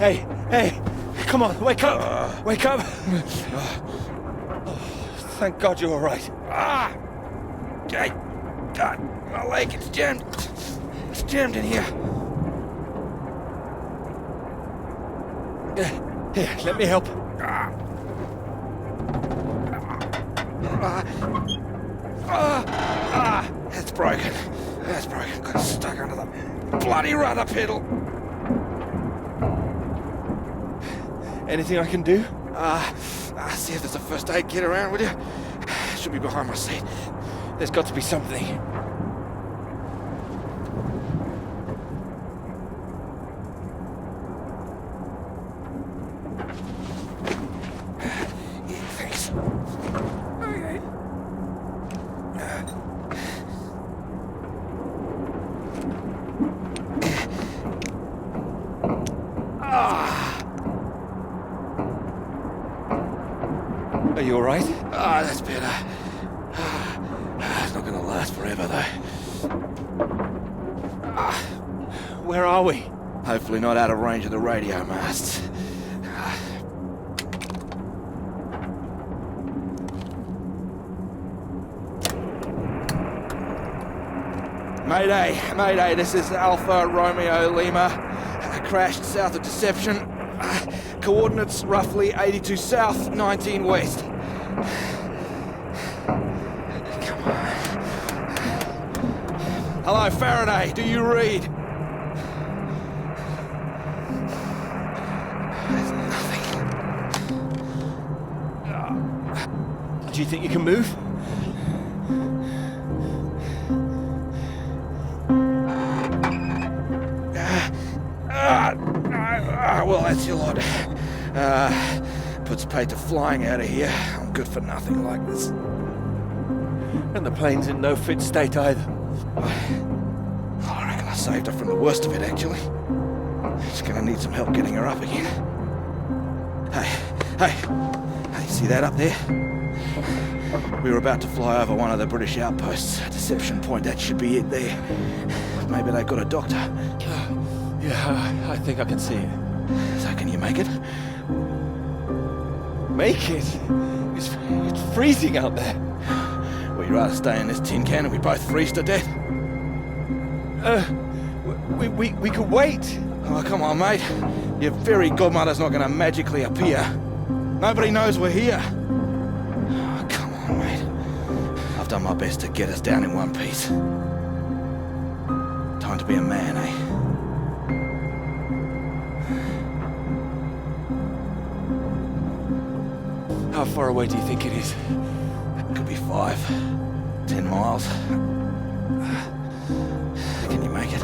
Hey, come on, wake up! Wake up! Oh, thank God you're all right. Hey, God, my leg, it's jammed. It's jammed in here. Here, let me help. That's broken. That's broken. Got stuck under the bloody rudder pedal. Anything I can do? See if there's a first aid kit around, will you? Should be behind my seat. There's got to be something. Yeah, thanks. Okay. Are you all right? That's better. It's not gonna last forever, though. Where are we? Hopefully not out of range of the radio masts. Mayday, this is Alpha Romeo Lima. Crashed south of Deception. Coordinates roughly 82 south, 19 west. Come on. Hello, Faraday, do you read? There's nothing. Do you think you can move? Well, that's your lot. Puts paid to flying out of here. I'm good for nothing like this. And the plane's in no fit state either. I reckon I saved her from the worst of it, actually. She's gonna need some help getting her up again. Hey, see that up there? We were about to fly over one of the British outposts. Deception Point, that should be it there. Maybe they got a doctor. Yeah, I think I can see it. So can you make it? Make it? It's freezing out there. Well, you'd rather stay in this tin can and we both freeze to death? We could wait. Oh, come on, mate. Your fairy godmother's not gonna magically appear. Nobody knows we're here. Oh, come on, mate. I've done my best to get us down in one piece. Time to be a man, eh? How far away do you think it is? Could be 5, 10 miles. Can you make it?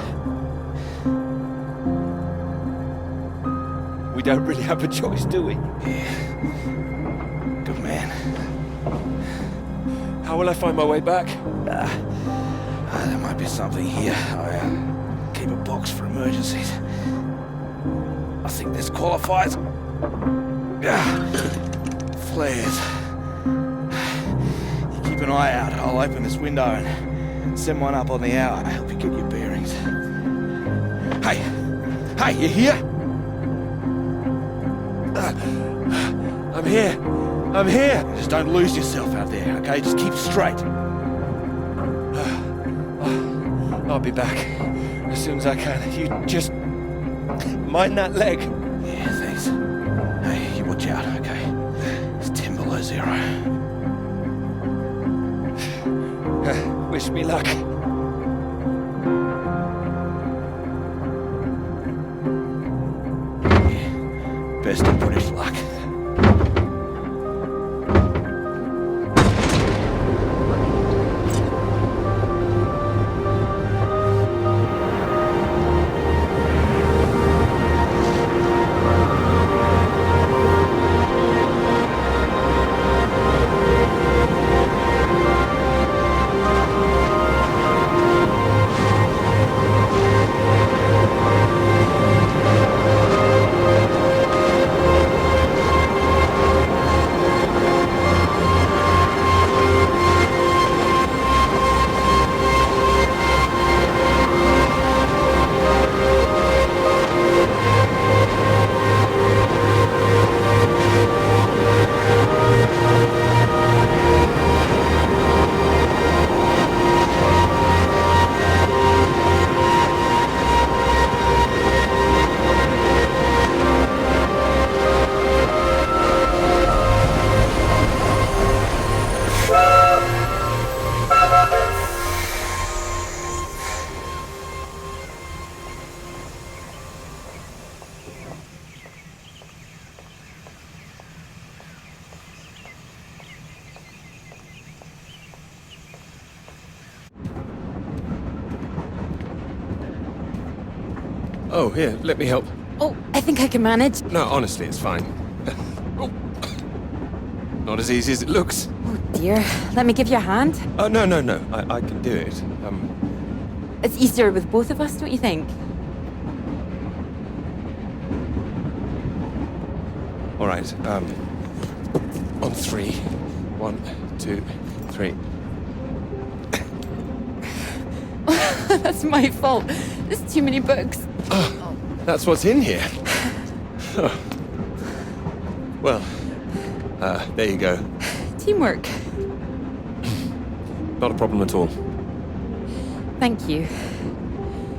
We don't really have a choice, do we? Yeah. Good man. How will I find my way back? There might be something here. I keep a box for emergencies. I think this qualifies. Flares. You keep an eye out. I'll open this window and send one up on the hour. Help you get your bearings. Hey, you here? I'm here. Just don't lose yourself out there, okay? Just keep straight. I'll be back as soon as I can. You just mind that leg. Yeah, thanks. Hey, you watch out, okay? It's 10 below 0. Wish me luck. Yeah, best of British luck. Oh, here, let me help. Oh, I think I can manage. No, honestly, it's fine. Oh. Not as easy as it looks. Oh dear. Let me give you a hand. Oh, no. I can do it. It's easier with both of us, don't you think? All right, on 3. 1, 2, 3. That's my fault. There's too many books. Oh, that's what's in here. Oh. Well, there you go. Teamwork. Not a problem at all. Thank you.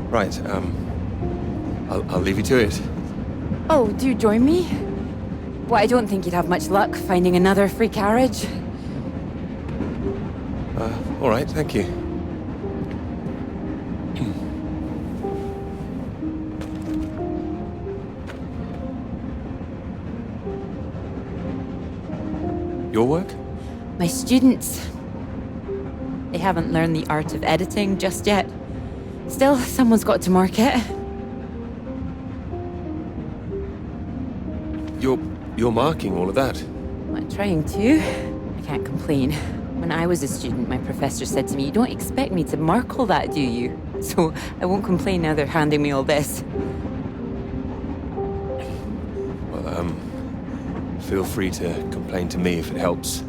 Right, I'll leave you to it. Oh, do you join me? Well, I don't think you'd have much luck finding another free carriage. All right, thank you. Your work? My students. They haven't learned the art of editing just yet. Still, someone's got to mark it. You're marking all of that? I'm trying to. I can't complain. When I was a student, my professor said to me, "You don't expect me to mark all that, do you?" So I won't complain now they're handing me all this. Well, feel free to complain to me if it helps.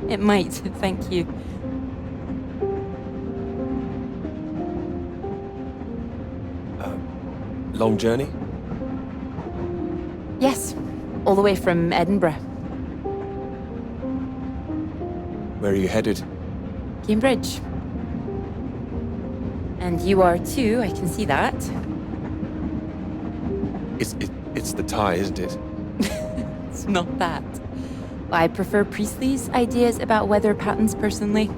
It might, thank you. Long journey? Yes, all the way from Edinburgh. Where are you headed? Cambridge. And you are too, I can see that. It's the tie, isn't it? It's not that. I prefer Priestley's ideas about weather patterns personally.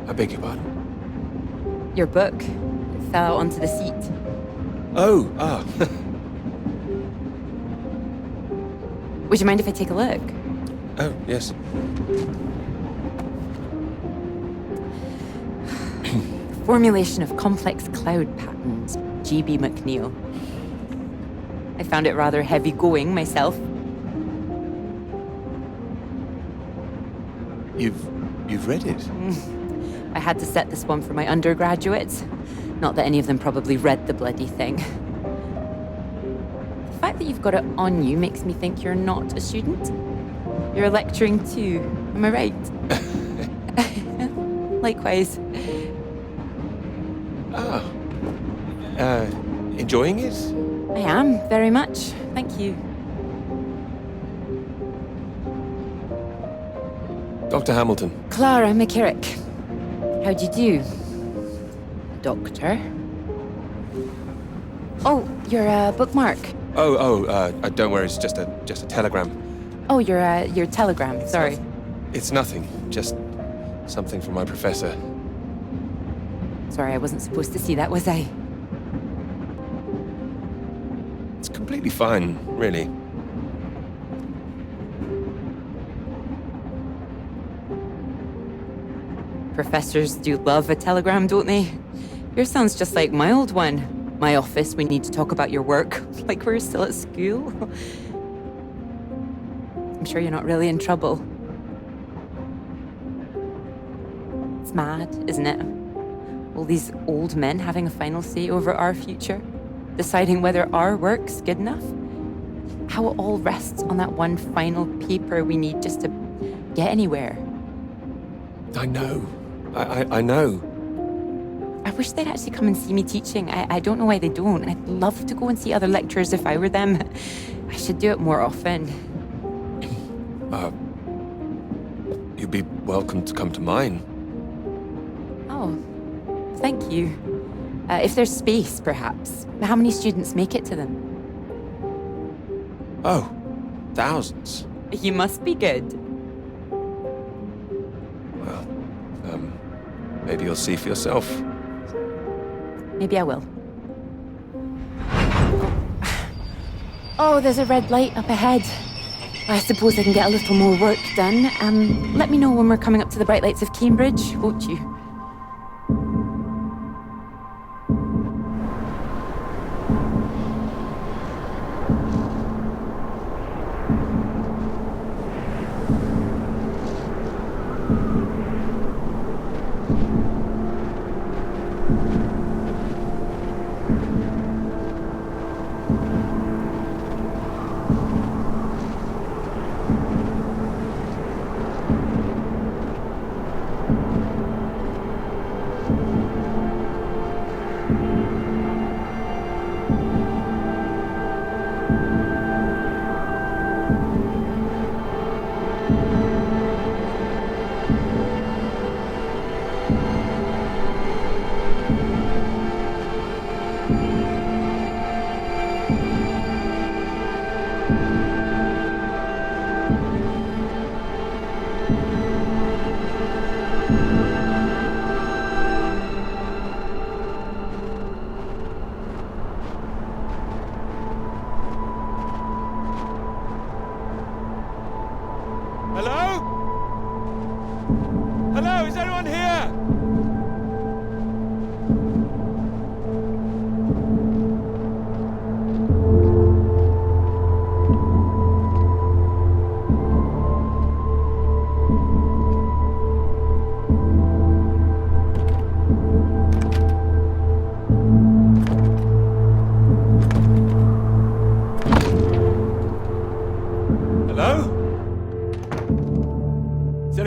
I beg your pardon? Your book fell out onto the seat. Oh, Would you mind if I take a look? Oh, yes. Formulation of complex cloud patterns, G.B. McNeill. I found it rather heavy going myself. You've read it? I had to set this one for my undergraduates. Not that any of them probably read the bloody thing. The fact that you've got it on you makes me think you're not a student. You're lecturing too, am I right? Likewise. Enjoying it? I am, very much. Thank you. Dr. Hamilton. Clara McKirrick. How'd you do? Doctor? Oh, your bookmark. Don't worry, it's just a telegram. Oh, your telegram, sorry. It's nothing, just something from my professor. Sorry, I wasn't supposed to see that, was I? It's completely fine, really. Professors do love a telegram, don't they? Yours sounds just like my old one. My office, we need to talk about your work, like we're still at school. I'm sure you're not really in trouble. It's mad, isn't it? All these old men having a final say over our future, deciding whether our work's good enough. How it all rests on that one final paper we need just to get anywhere. I know. I know. I wish they'd actually come and see me teaching. I don't know why they don't. I'd love to go and see other lecturers if I were them. I should do it more often. You'd be welcome to come to mine. Oh, thank you. If there's space, perhaps. How many students make it to them? Oh, thousands. You must be good. Well, maybe you'll see for yourself. Maybe I will. Oh, there's a red light up ahead. I suppose I can get a little more work done. Let me know when we're coming up to the bright lights of Cambridge, won't you?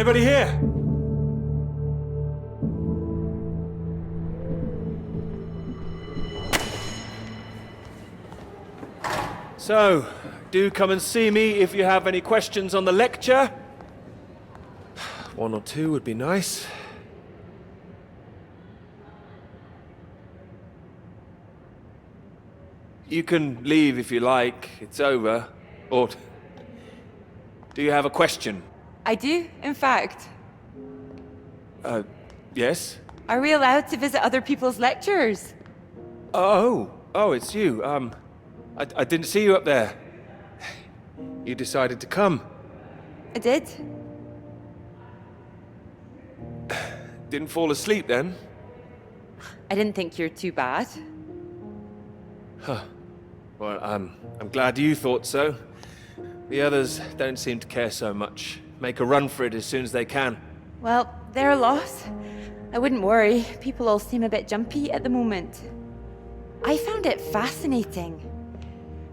anybody here? So, do come and see me if you have any questions on the lecture. One or two would be nice. You can leave if you like. It's over. Or do you have a question? I do, in fact. Yes? Are we allowed to visit other people's lectures? Oh, it's you. I didn't see you up there. You decided to come. I did. Didn't fall asleep then? I didn't think you're too bad. Well, I'm glad you thought so. The others don't seem to care so much. Make a run for it as soon as they can. Well, they're a loss. I wouldn't worry. People all seem a bit jumpy at the moment. I found it fascinating.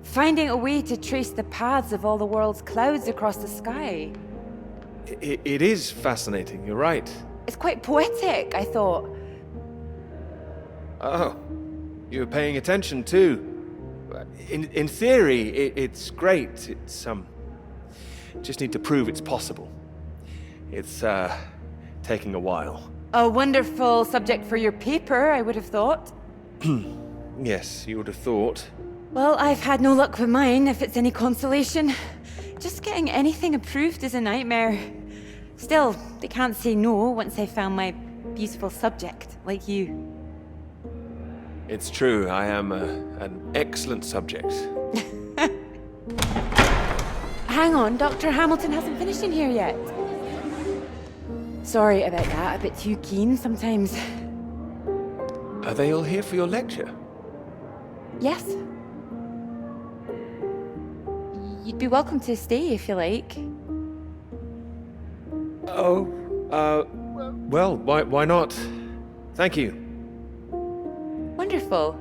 Finding a way to trace the paths of all the world's clouds across the sky. It is fascinating, you're right. It's quite poetic, I thought. Oh, you were paying attention too. In theory, it's great. It's, just need to prove it's possible. It's, taking a while. A wonderful subject for your paper, I would have thought. Yes, you would have thought. Well, I've had no luck with mine, if it's any consolation. Just getting anything approved is a nightmare. Still, they can't say no once they've found my beautiful subject, like you. It's true, I am an excellent subject. Hang on, Dr. Hamilton hasn't finished in here yet. Sorry about that, a bit too keen sometimes. Are they all here for your lecture? Yes. You'd be welcome to stay if you like. Oh, well, why not? Thank you. Wonderful.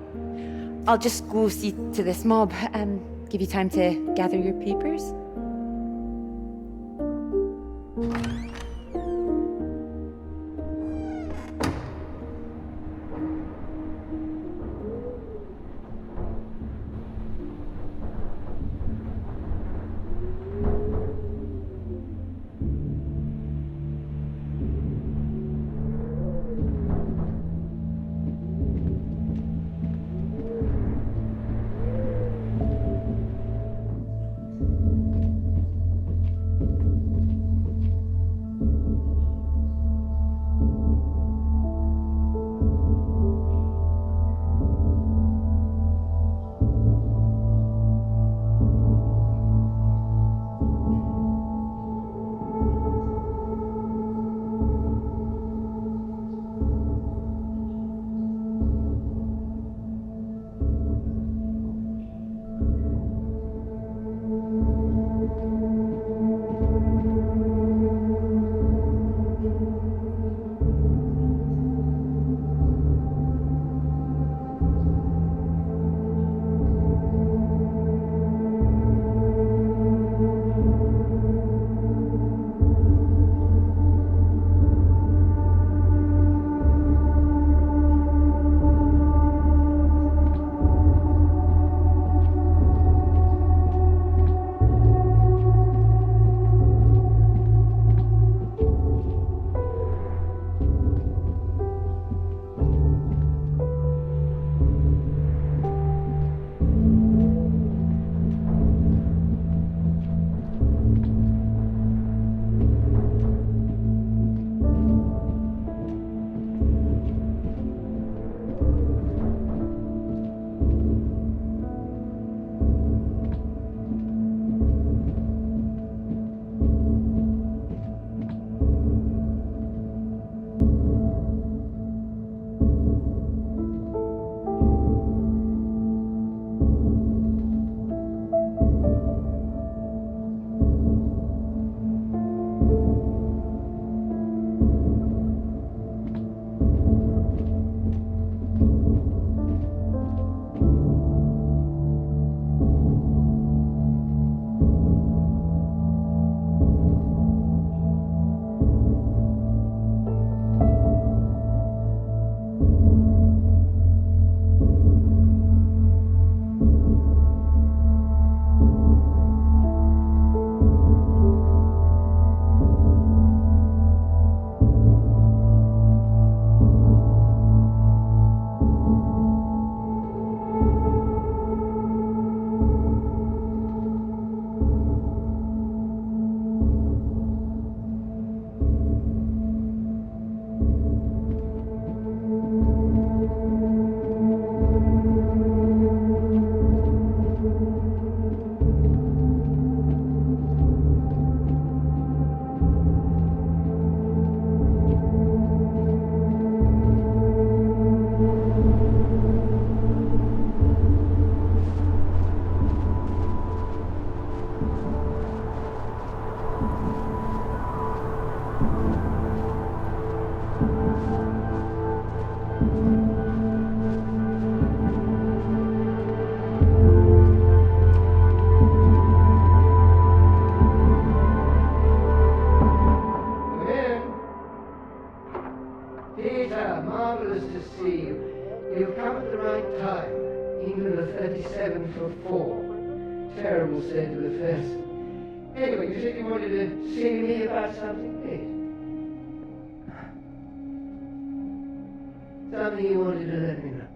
I'll just go see to this mob and give you time to gather your papers. marvelous to see you. You've come at the right time. England are 37 for 4. Terrible state of affairs. Anyway, you said you wanted to see me about something, please. Something you wanted to let me know.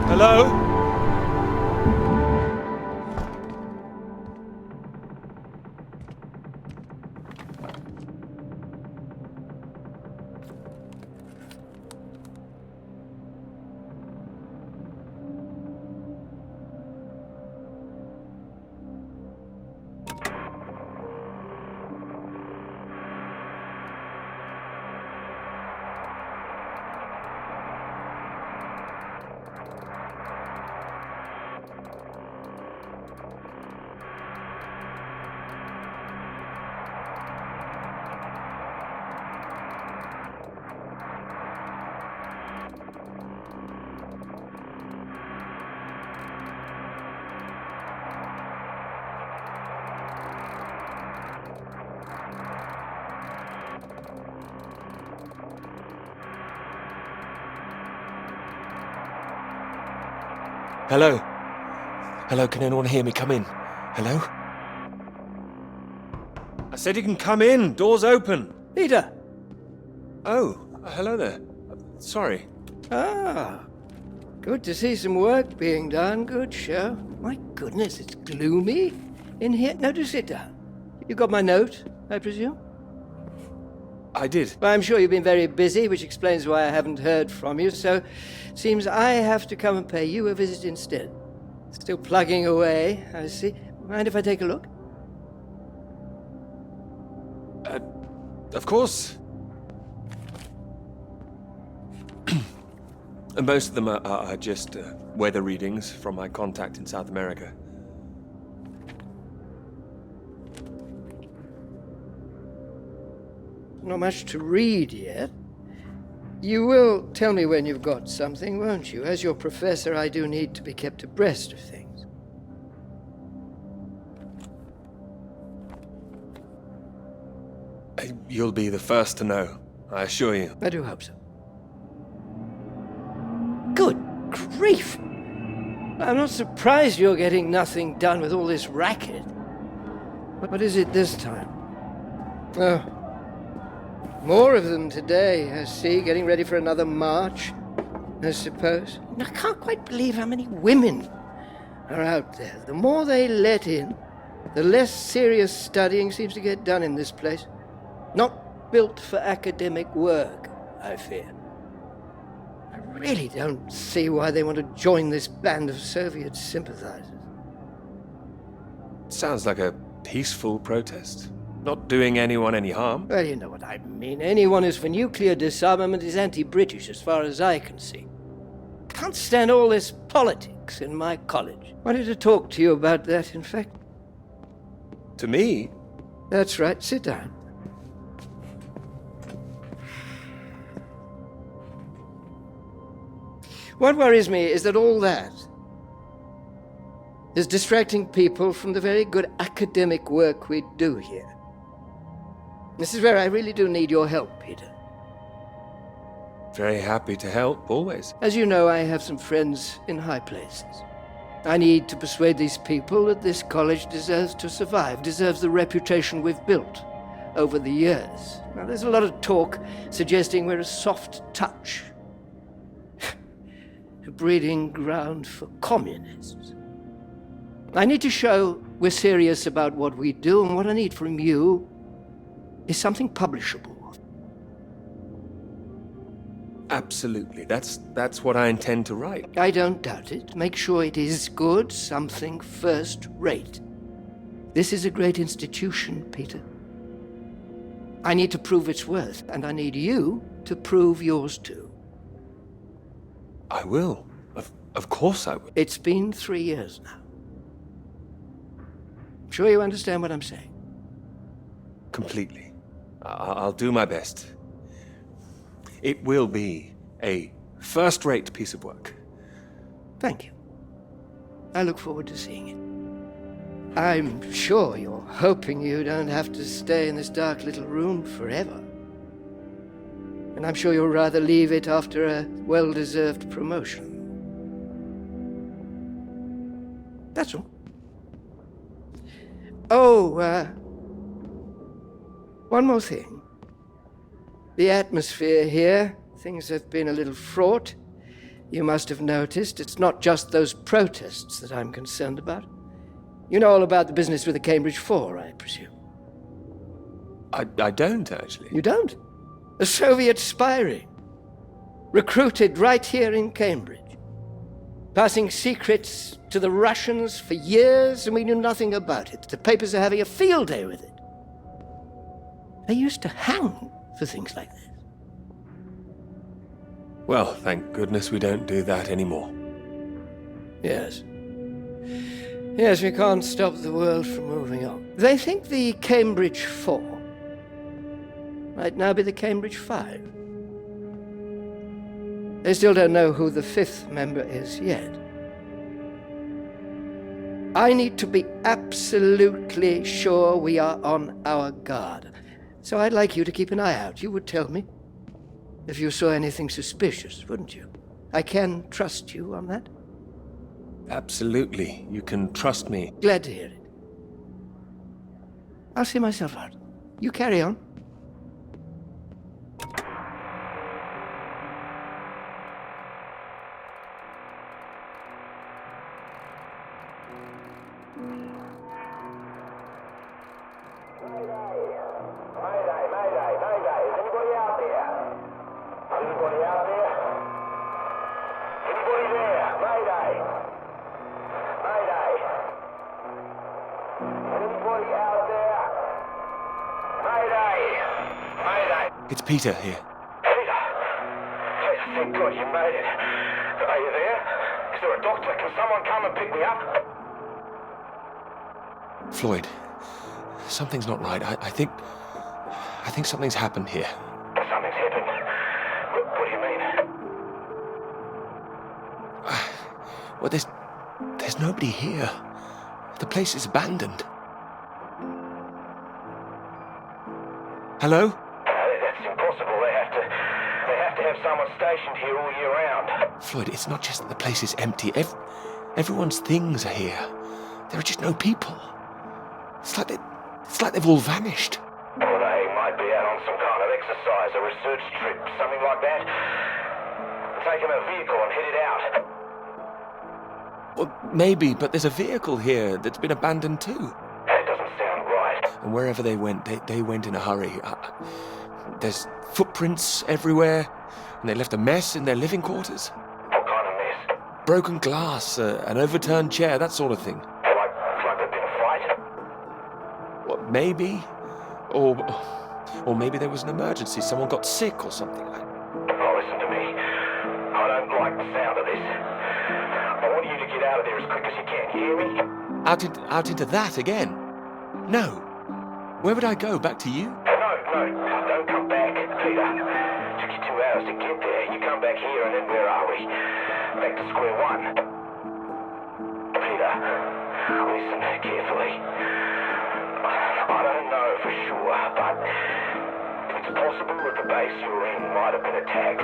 Hello? Hello? Hello, can anyone hear me? Come in. Hello? I said you can come in. Door's open. Peter! Oh, hello there. Sorry. Ah, good to see some work being done. Good show. My goodness, it's gloomy in here. No, do sit down. You got my note, I presume? I did. Well, I'm sure you've been very busy, which explains why I haven't heard from you, so seems I have to come and pay you a visit instead. Still plugging away, I see. Mind if I take a look? Of course. And most of them are just weather readings from my contact in South America. Not much to read yet. You will tell me when you've got something, won't you? As your professor, I do need to be kept abreast of things. You'll be the first to know, I assure you. I do hope so. Good grief! I'm not surprised you're getting nothing done with all this racket. What is it this time? Oh, more of them today, I see, getting ready for another march, I suppose. I can't quite believe how many women are out there. The more they let in, the less serious studying seems to get done in this place. Not built for academic work, I fear. I really don't see why they want to join this band of Soviet sympathizers. Sounds like a peaceful protest. Not doing anyone any harm. Well, you know what I mean. Anyone who's for nuclear disarmament is anti-British as far as I can see. Can't stand all this politics in my college. Wanted to talk to you about that, in fact. To me? That's right. Sit down. What worries me is that all that is distracting people from the very good academic work we do here. This is where I really do need your help, Peter. Very happy to help, always. As you know, I have some friends in high places. I need to persuade these people that this college deserves to survive, deserves the reputation we've built over the years. Now, there's a lot of talk suggesting we're a soft touch, a breeding ground for communists. I need to show we're serious about what we do, and what I need from you is something publishable. Absolutely. That's what I intend to write. I don't doubt it. Make sure it is good, something first-rate. This is a great institution, Peter. I need to prove its worth, and I need you to prove yours too. I will. Of course I will. It's been 3 years now. I'm sure you understand what I'm saying. Completely. I'll do my best. It will be a first-rate piece of work. Thank you. I look forward to seeing it. I'm sure you're hoping you don't have to stay in this dark little room forever. And I'm sure you'll rather leave it after a well-deserved promotion. That's all. Oh, one more thing. The atmosphere here, things have been a little fraught. You must have noticed it's not just those protests that I'm concerned about. You know all about the business with the Cambridge Four, I presume. I don't, actually. You don't? A Soviet spy ring. Recruited right here in Cambridge. Passing secrets to the Russians for years, and we knew nothing about it. The papers are having a field day with it. They used to hang for things like this. Well, thank goodness we don't do that anymore. Yes. Yes, we can't stop the world from moving on. They think the Cambridge Four might now be the Cambridge Five. They still don't know who the fifth member is yet. I need to be absolutely sure we are on our guard. So I'd like you to keep an eye out. You would tell me if you saw anything suspicious, wouldn't you? I can trust you on that? Absolutely. You can trust me. Glad to hear it. I'll see myself out. You carry on. It's Peter here. Peter! Thank God you made it. Are you there? Is there a doctor? Can someone come and pick me up? Floyd, something's not right. I think something's happened here. Something's happened. What do you mean? Well, there's nobody here. The place is abandoned. Hello? That's impossible. They have to have someone stationed here all year round. Floyd, it's not just that the place is empty. Everyone's things are here. There are just no people. It's like they've all vanished. Well, they might be out on some kind of exercise, a research trip, something like that. Taking a vehicle and headed out. Well, maybe, but there's a vehicle here that's been abandoned too. That doesn't sound right. And wherever they went, they went in a hurry. There's footprints everywhere, and they left a mess in their living quarters. What kind of mess? Broken glass, an overturned chair, that sort of thing. Like there'd been a fight? Well, maybe, or maybe there was an emergency. Someone got sick or something like that. Oh, listen to me. I don't like the sound of this. I want you to get out of there as quick as you can. You hear me? Out into that again? No. Where would I go? Back to you? No, don't come back, Peter. Took you 2 hours to get there. You come back here and then where are we? Back to square one. Peter, listen carefully. I don't know for sure, but if It's possible that the base you're in might have been attacked.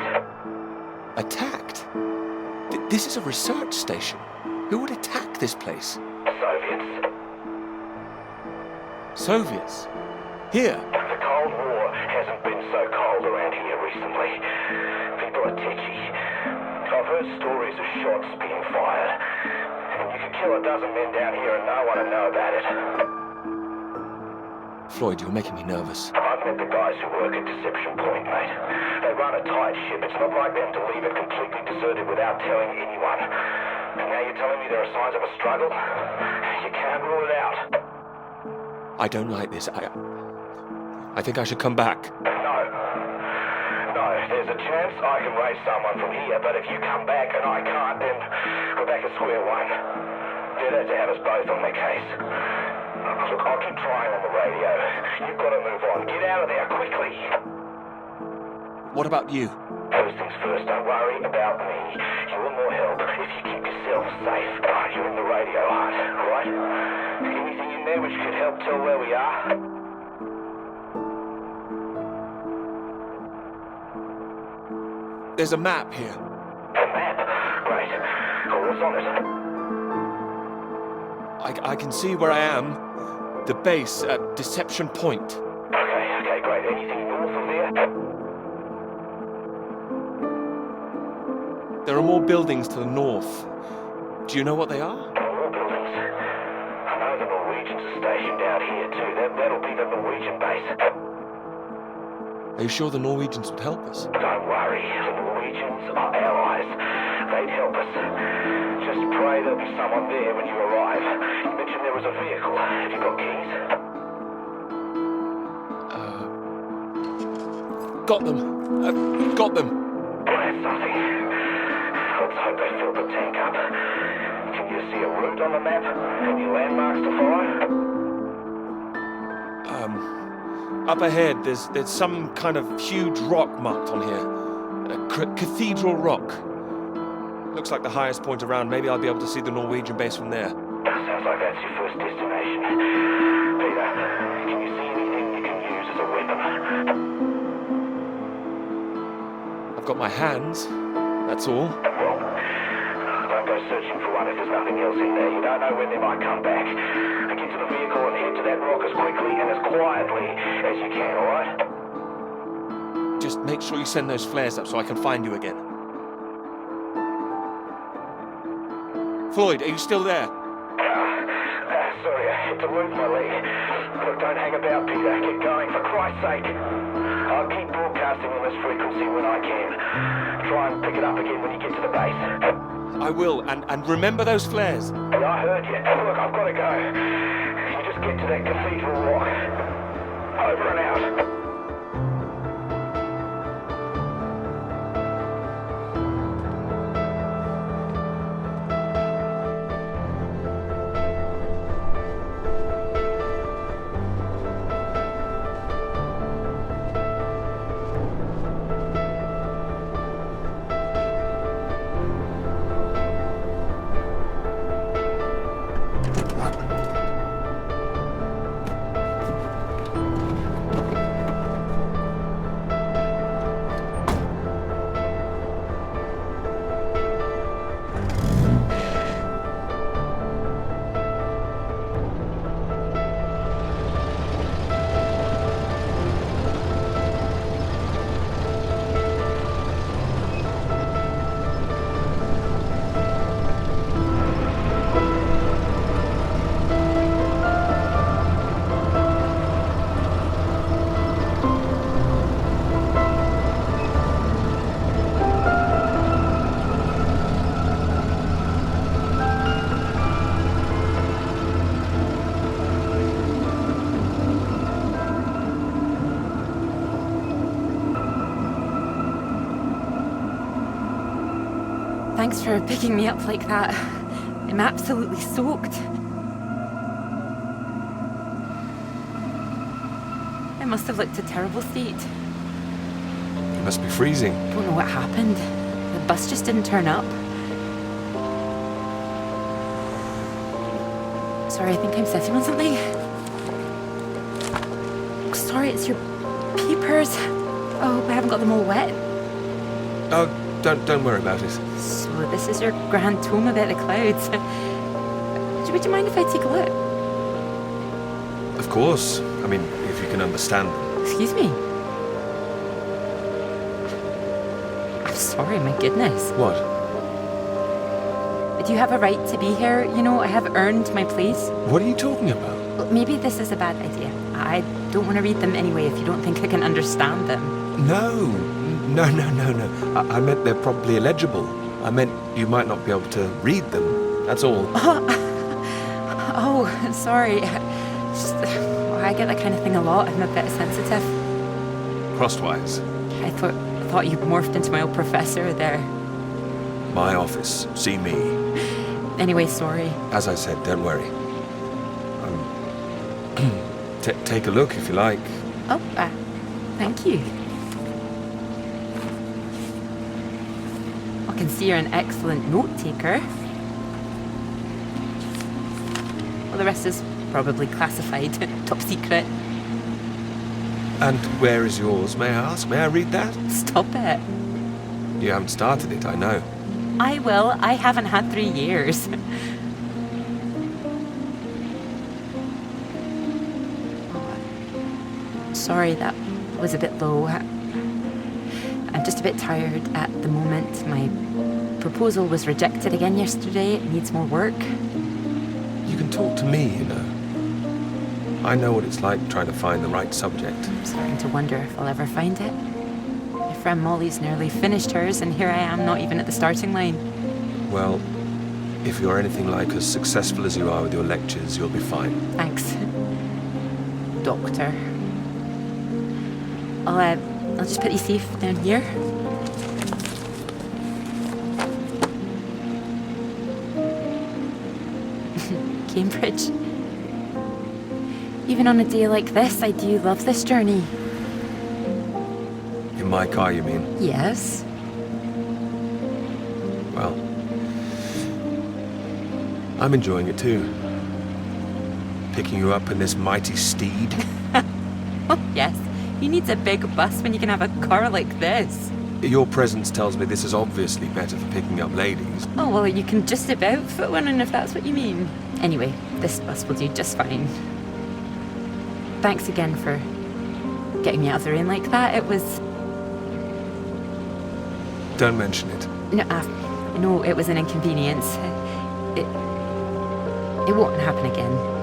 Attacked? This is a research station. Who would attack this place? Soviets. Soviets? Here? The Cold War hasn't been so cold around here recently. People are tetchy. I've heard stories of shots being fired. And you could kill a dozen men down here and no one would know about it. Floyd, you're making me nervous. I've met the guys who work at Deception Point, mate. They run a tight ship. It's not like them to leave it completely deserted without telling anyone. And now you're telling me there are signs of a struggle? You can't rule it out. I don't like this. I think I should come back. No. No, there's a chance I can raise someone from here, but if you come back and I can't, then we're back at square one. Better to have us both on the case. Look, I'll keep trying on the radio. You've got to move on. Get out of there, quickly. What about you? First things first, don't worry about me. You want more help if you keep yourself safe. You're in the radio hunt, right? Anything in there which could help tell where we are? There's a map here. A map? Great. Oh, what's on it? I can see where I am. The base at Deception Point. Okay, great. Anything north of there? There are more buildings to the north. Do you know what they are? More buildings. I know the Norwegians are stationed out here too. That'll be the Norwegian base. Are you sure the Norwegians would help us? Don't worry. The Norwegians are allies. They'd help us. Just pray there'll be someone there when you arrive. You mentioned there was a vehicle. Have you got keys? Got them. Got them. Well, that's something. Let's hope they filled the tank up. Can you see a route on the map? Any landmarks to follow? Up ahead, there's some kind of huge rock marked on here. Cathedral Rock. Looks like the highest point around. Maybe I'll be able to see the Norwegian base from there. Sounds like that's your first destination. Peter, can you see anything you can use as a weapon? I've got my hands. That's all. Well, don't go searching for one if there's nothing else in there. You don't know when they might come back. Get to the vehicle and head to that rock as quickly and as quietly as you can, alright? Just make sure you send those flares up so I can find you again. Floyd, are you still there? Sorry, I had to lose my leg. Look, don't hang about, Peter. Get going, for Christ's sake. I'll keep broadcasting on this frequency when I can. Try and pick it up again when you get to the base. I will, and remember those flares. Yeah, I heard you. Look, I've got to go. You just get to that cathedral rock. Over and out. Thanks for picking me up like that. I'm absolutely soaked. I must have looked a terrible state. You must be freezing. Don't know what happened. The bus just didn't turn up. Sorry, I think I'm sitting on something. Sorry, it's your peepers. Oh, I haven't got them all wet. Oh, don't worry about it. So this is your grand tome about the clouds. Would you mind if I take a look? Of course. I mean, if you can understand them. Excuse me? I'm sorry, my goodness. What? Do you have a right to be here? You know, I have earned my place. What are you talking about? Well, maybe this is a bad idea. I don't want to read them anyway if you don't think I can understand them. No. I meant they're probably illegible. I meant you might not be able to read them. That's all. Oh, sorry. Just, I get that kind of thing a lot. I'm a bit sensitive. Crosswise. I thought you morphed into my old professor there. My office. See me. Anyway, sorry. As I said, don't worry. Take a look if you like. Oh, thank you. I can see you're an excellent note taker. Well, the rest is probably classified, top secret. And where is yours, may I ask? May I read that? Stop it. You haven't started it, I know. I will. I haven't had 3 years. Sorry, that was a bit low. I'm just a bit tired at the moment. My proposal was rejected again yesterday. It needs more work. You can talk to me, you know. I know what it's like trying to find the right subject. I'm starting to wonder if I'll ever find it. My friend Molly's nearly finished hers, and here I am, not even at the starting line. Well, if you're anything like as successful as you are with your lectures, you'll be fine. Thanks, Doctor. I'll just put you safe down here. Cambridge. Even on a day like this, I do love this journey. In my car, you mean? Yes. Well, I'm enjoying it too. Picking you up in this mighty steed. Oh, yes. Who needs a big bus when you can have a car like this? Your presence tells me this is obviously better for picking up ladies. Oh, well, you can just about fit one in if that's what you mean. Anyway, this bus will do just fine. Thanks again for getting me out of the rain like that. It was... Don't mention it. No, it was an inconvenience. It won't happen again.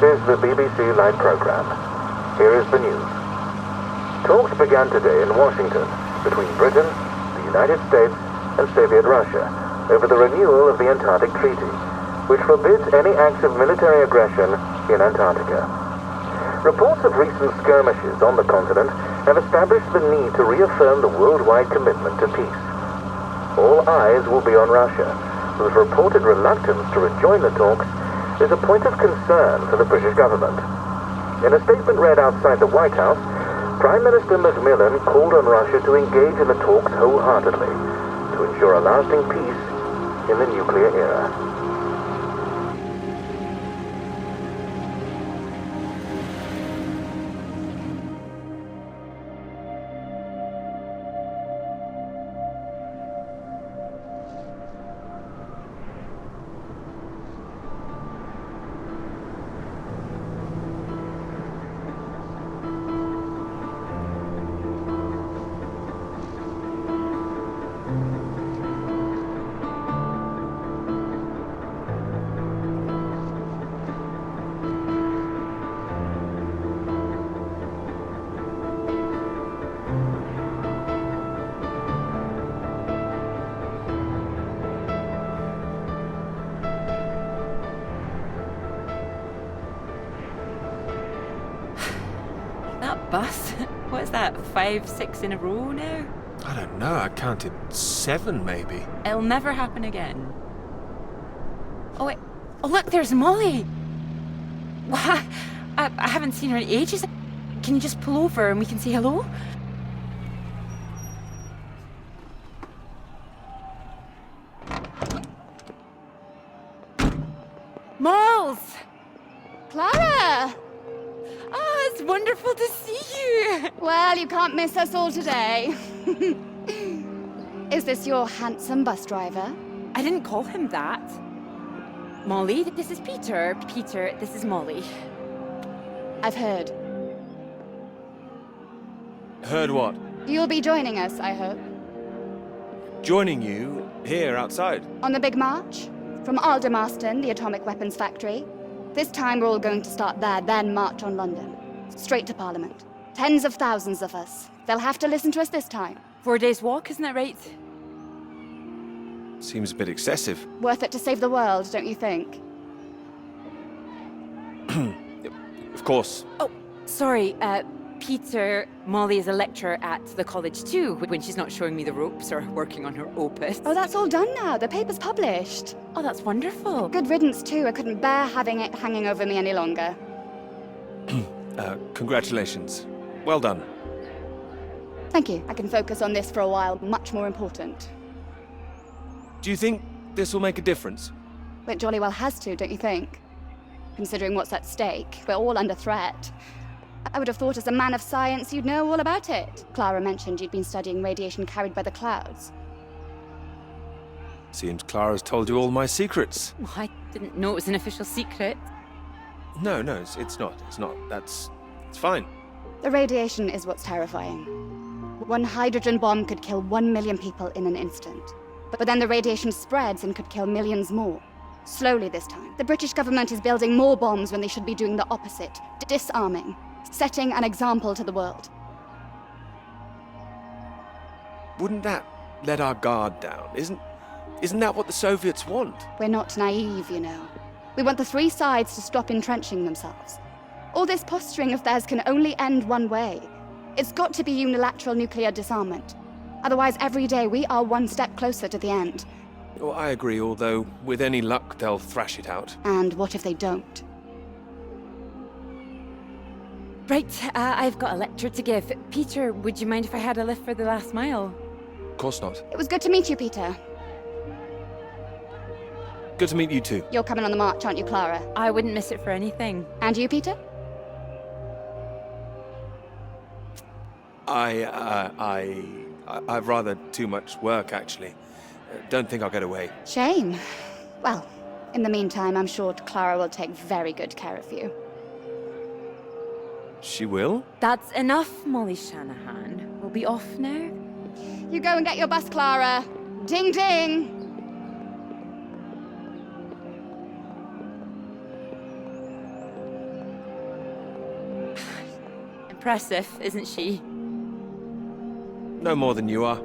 This is the BBC Live program. Here is the news. Talks began today in Washington between Britain, the United States, and Soviet Russia over the renewal of the Antarctic Treaty, which forbids any acts of military aggression in Antarctica. Reports of recent skirmishes on the continent have established the need to reaffirm the worldwide commitment to peace. All eyes will be on Russia, whose reported reluctance to rejoin the talks is a point of concern for the British government. In a statement read outside the White House, Prime Minister Macmillan called on Russia to engage in the talks wholeheartedly to ensure a lasting peace in the nuclear era. That bus? What is that, 5, 6 in a row now? I don't know, I counted 7 maybe. It'll never happen again. Oh, wait. Oh, look, there's Molly. Why? I haven't seen her in ages. Can you just pull over and we can say hello? Moles! Clara! Oh, it's wonderful to see you. Well, you can't miss us all today. Is this your handsome bus driver? I didn't call him that. Molly, this is Peter. Peter, this is Molly. I've heard. Heard what? You'll be joining us, I hope. Joining you here outside. On the big march? From Aldermaston, the atomic weapons factory. This time we're all going to start there, then march on London. Straight to Parliament. Tens of thousands of us. They'll have to listen to us this time. 4 days walk, isn't that right? Seems a bit excessive. Worth it to save the world, don't you think? Of course. Oh, sorry, Peter, Molly is a lecturer at the college too, when she's not showing me the ropes or working on her opus. Oh, that's all done now. The paper's published. Oh, that's wonderful. Good riddance, too. I couldn't bear having it hanging over me any longer. Congratulations. Well done. Thank you. I can focus on this for a while. Much more important. Do you think this will make a difference? It jolly well has to, don't you think? Considering what's at stake, we're all under threat. I would have thought as a man of science you'd know all about it. Clara mentioned you'd been studying radiation carried by the clouds. Seems Clara's told you all my secrets. Oh, I didn't know it was an official secret. No, it's not. It's fine. The radiation is what's terrifying. One hydrogen bomb could kill 1 million people in an instant. But then the radiation spreads and could kill millions more. Slowly this time. The British government is building more bombs when they should be doing the opposite. Disarming. Setting an example to the world. Wouldn't that let our guard down? Isn't that what the Soviets want? We're not naive, you know. We want the three sides to stop entrenching themselves. All this posturing of theirs can only end one way. It's got to be unilateral nuclear disarmament. Otherwise, every day we are one step closer to the end. Oh, I agree, although with any luck they'll thrash it out. And what if they don't? Right, I've got a lecture to give. Peter, would you mind if I had a lift for the last mile? Of course not. It was good to meet you, Peter. Good to meet you too. You're coming on the march, aren't you, Clara? I wouldn't miss it for anything. And you, Peter? I've rather too much work, actually. Don't think I'll get away. Shame. Well, in the meantime, I'm sure Clara will take very good care of you. She will? That's enough, Molly Shanahan. We'll be off now. You go and get your bus, Clara. Ding, ding! Impressive, isn't she? No more than you are.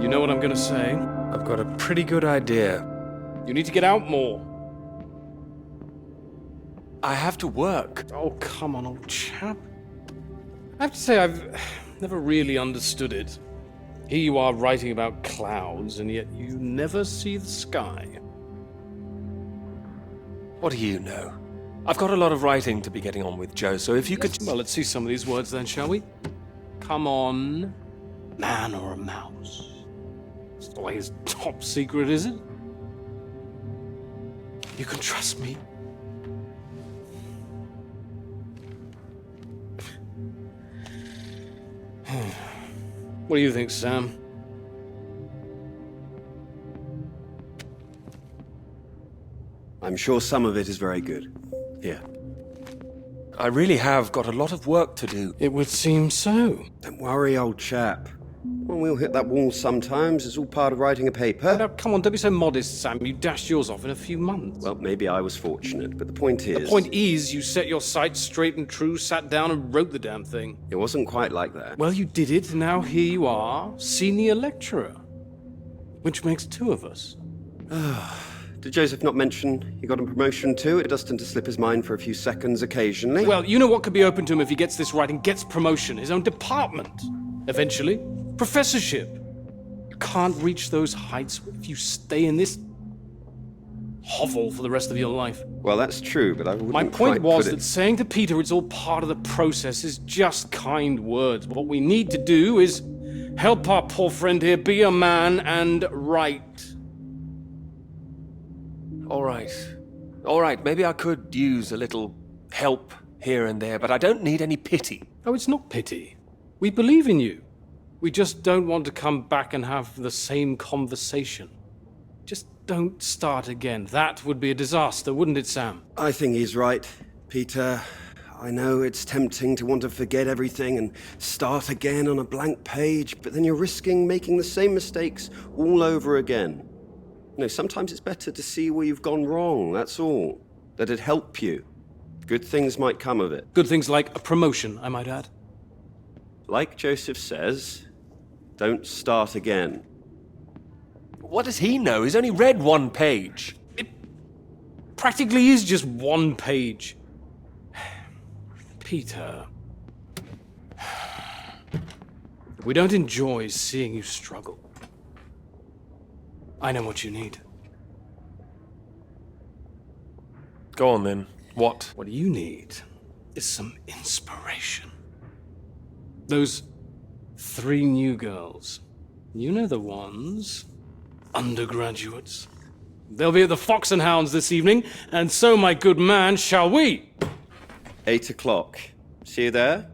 You know what I'm gonna say? I've got a pretty good idea. You need to get out more. I have to work. Oh, come on, old chap. I have to say, I've never really understood it. Here you are writing about clouds, and yet you never see the sky. What do you know? I've got a lot of writing to be getting on with, Joe, so if you could... Well, let's see some of these words then, shall we? Come on. Man or a mouse? It's the way his top secret, is it? You can trust me. What do you think, Sam? I'm sure some of it is very good. Here. I really have got a lot of work to do. It would seem so. Don't worry, old chap. Well, we'll hit that wall sometimes. It's all part of writing a paper. Now, come on, don't be so modest, Sam. You dashed yours off in a few months. Well, maybe I was fortunate, but the point is... The point is, you set your sights straight and true, sat down and wrote the damn thing. It wasn't quite like that. Well, you did it, and now here you are, senior lecturer. Which makes two of us. Did Joseph not mention he got a promotion too? It does tend to slip his mind for a few seconds occasionally. Well, you know what could be open to him if he gets this right and gets promotion? His own department. Eventually. Professorship. You can't reach those heights if you stay in this hovel for the rest of your life. Well, that's true, but I wouldn't My point quite was put it... that saying to Peter it's all part of the process is just kind words. What we need to do is help our poor friend here be a man and write. All right, maybe I could use a little help here and there, but I don't need any pity. Oh, it's not pity. We believe in you. We just don't want to come back and have the same conversation. Just don't start again. That would be a disaster, wouldn't it, Sam? I think he's right, Peter. I know it's tempting to want to forget everything and start again on a blank page, but then you're risking making the same mistakes all over again. You know, sometimes it's better to see where you've gone wrong, that's all. That'd help you. Good things might come of it. Good things like a promotion, I might add. Like Joseph says, don't start again. What does he know? He's only read one page. It practically is just one page. Peter. We don't enjoy seeing you struggle. I know what you need. Go on then. What? What you need is some inspiration. Those 3 new girls. You know the ones. Undergraduates. They'll be at the Fox and Hounds this evening, and so, my good man, shall we? 8 o'clock. See you there?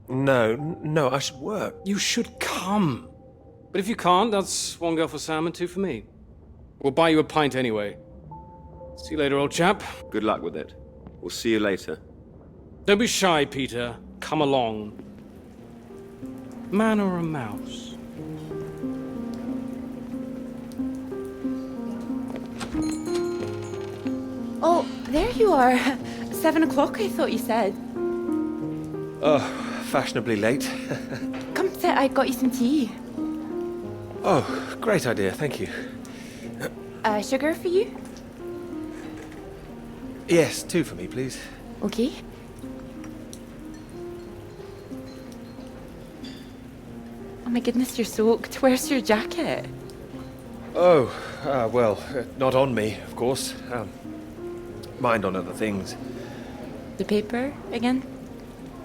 No, I should work. You should come. But if you can't, that's 1 girl for Sam and 2 for me. We'll buy you a pint anyway. See you later, old chap. Good luck with it. We'll see you later. Don't be shy, Peter. Come along. Man or a mouse? Oh, there you are. 7 o'clock, I thought you said. Oh, fashionably late. Come sit, I got you some tea. Oh, great idea, thank you. Sugar for you? Yes, 2 for me, please. Okay. Oh my goodness, you're soaked. Where's your jacket? Oh, well, not on me, of course. Mind on other things. The paper again?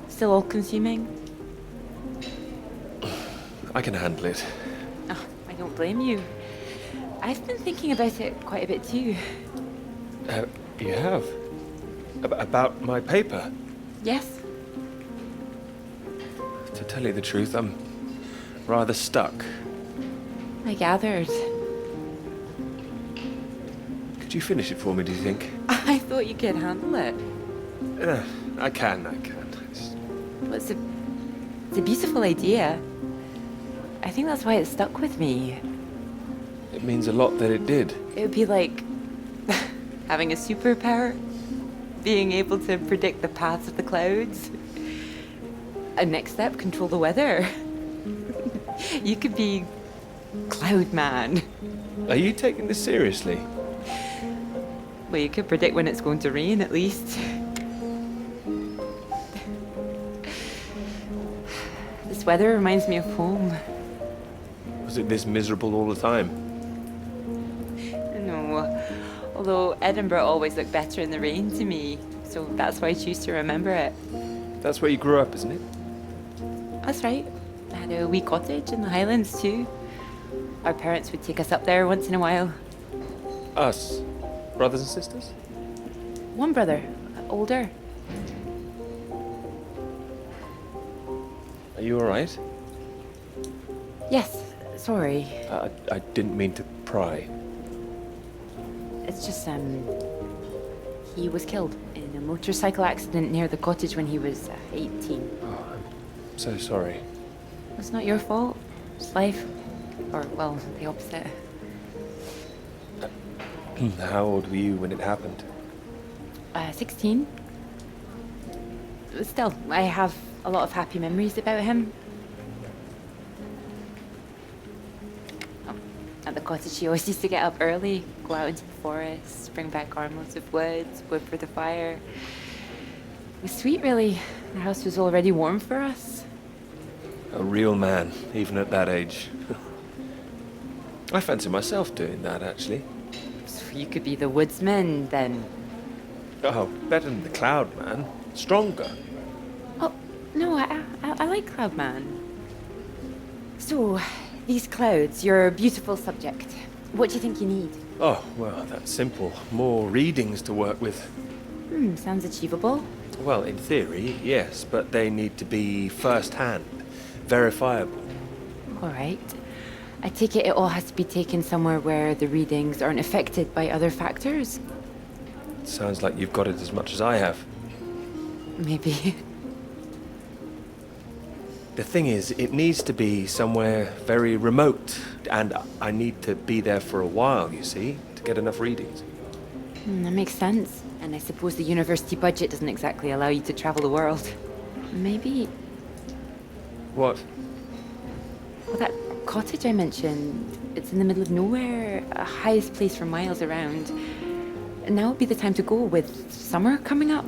Still all-consuming? I can handle it. Oh, I don't blame you. I've been thinking about it quite a bit too. You have? About my paper? Yes. To tell you the truth, I'm rather stuck. I gathered. Could you finish it for me, do you think? I thought you could handle it. I can. Well, it's a beautiful idea. I think that's why it stuck with me. It means a lot that it did. It would be like having a superpower, being able to predict the paths of the clouds. A next step, control the weather. You could be Cloud man. Are you taking this seriously? Well, you could predict when it's going to rain, at least. This weather reminds me of home. Was it this miserable all the time? No, although Edinburgh always looked better in the rain to me, so that's why I choose to remember it. That's where you grew up, isn't it? That's right. I had a wee cottage in the Highlands too. Our parents would take us up there once in a while. Us? Brothers and sisters? One brother, older. Are you alright? Yes, sorry. I didn't mean to pry. It's just, he was killed in a motorcycle accident near the cottage when he was 18. Oh, I'm so sorry. It's not your fault. It's life. Or, well, the opposite. How old were you when it happened? 16. Still, I have a lot of happy memories about him. At the cottage, he always used to get up early, go out into the forest, bring back armloads of wood, wood for the fire. It was sweet, really. The house was already warm for us. A real man, even at that age. I fancy myself doing that, actually. So you could be the woodsman, then. Oh, better than the cloud man. Stronger. Oh, no, I like Cloudman. So, these clouds, your beautiful subject. What do you think you need? Oh, well, that's simple. More readings to work with. Sounds achievable. Well, in theory, yes, but they need to be first-hand, verifiable. All right. I take it all has to be taken somewhere where the readings aren't affected by other factors? Sounds like you've got it as much as I have. Maybe. The thing is, it needs to be somewhere very remote, and I need to be there for a while, you see, to get enough readings. That makes sense. And I suppose the university budget doesn't exactly allow you to travel the world. Maybe... What? Well, that cottage I mentioned, it's in the middle of nowhere, a highest place for miles around. And now would be the time to go with summer coming up.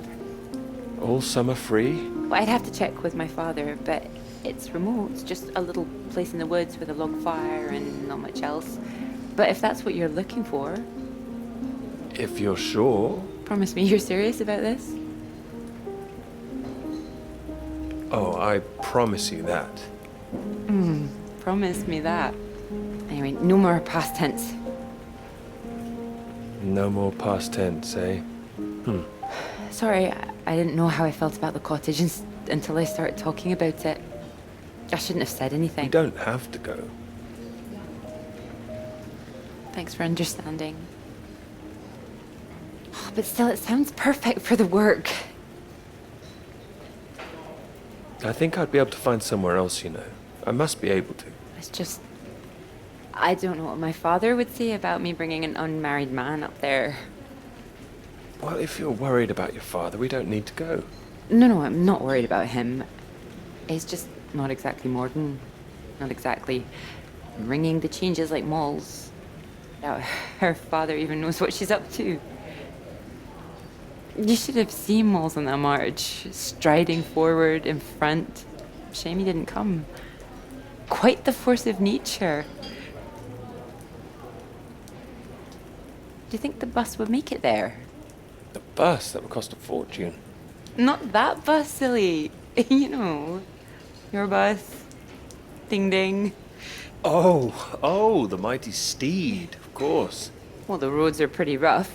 All summer free? Well, I'd have to check with my father, but it's remote. It's just a little place in the woods with a log fire and not much else. But if that's what you're looking for... If you're sure. Promise me you're serious about this? Oh, I promise you that. Promise me that. Anyway, no more past tense. No more past tense, eh? Sorry, I didn't know how I felt about the cottage until I started talking about it. I shouldn't have said anything. You don't have to go. Thanks for understanding. But still, it sounds perfect for the work. I think I'd be able to find somewhere else, you know. I must be able to. It's just... I don't know what my father would say about me bringing an unmarried man up there. Well, if you're worried about your father, we don't need to go. No, I'm not worried about him. He's just not exactly modern. Not exactly ringing the changes like Moll's. Now, her father even knows what she's up to. You should have seen Moll's on that march, striding forward in front. Shame he didn't come. Quite the force of nature. Do you think the bus would make it there? The bus? That would cost a fortune. Not that bus, silly. You know, your bus. Ding ding. Oh, the mighty steed, of course. Well, the roads are pretty rough.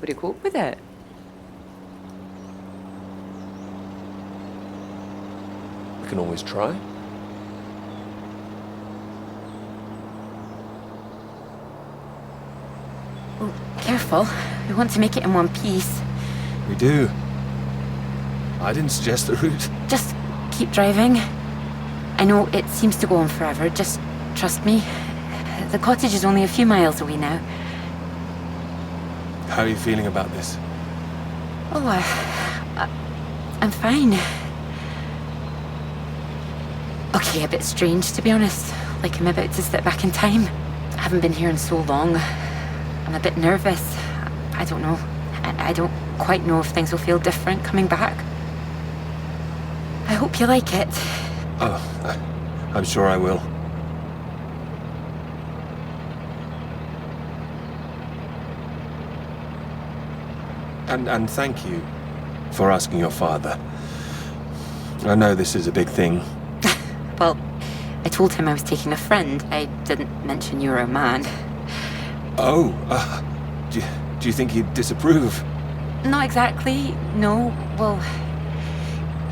Would you cope with it? We can always try. Oh, careful. We want to make it in one piece. We do. I didn't suggest the route. Just keep driving. I know it seems to go on forever. Just trust me. The cottage is only a few miles away now. How are you feeling about this? Oh, I'm fine. Okay, a bit strange, to be honest. like I'm about to step back in time. I haven't been here in so long. I'm a bit nervous. I don't know. I don't quite know if things will feel different coming back. I hope you like it. Oh, I'm sure I will. And thank you for asking your father. I know this is a big thing. Well, I told him I was taking a friend. I didn't mention you were a man. Oh, do you think he'd disapprove? Not exactly, no. Well,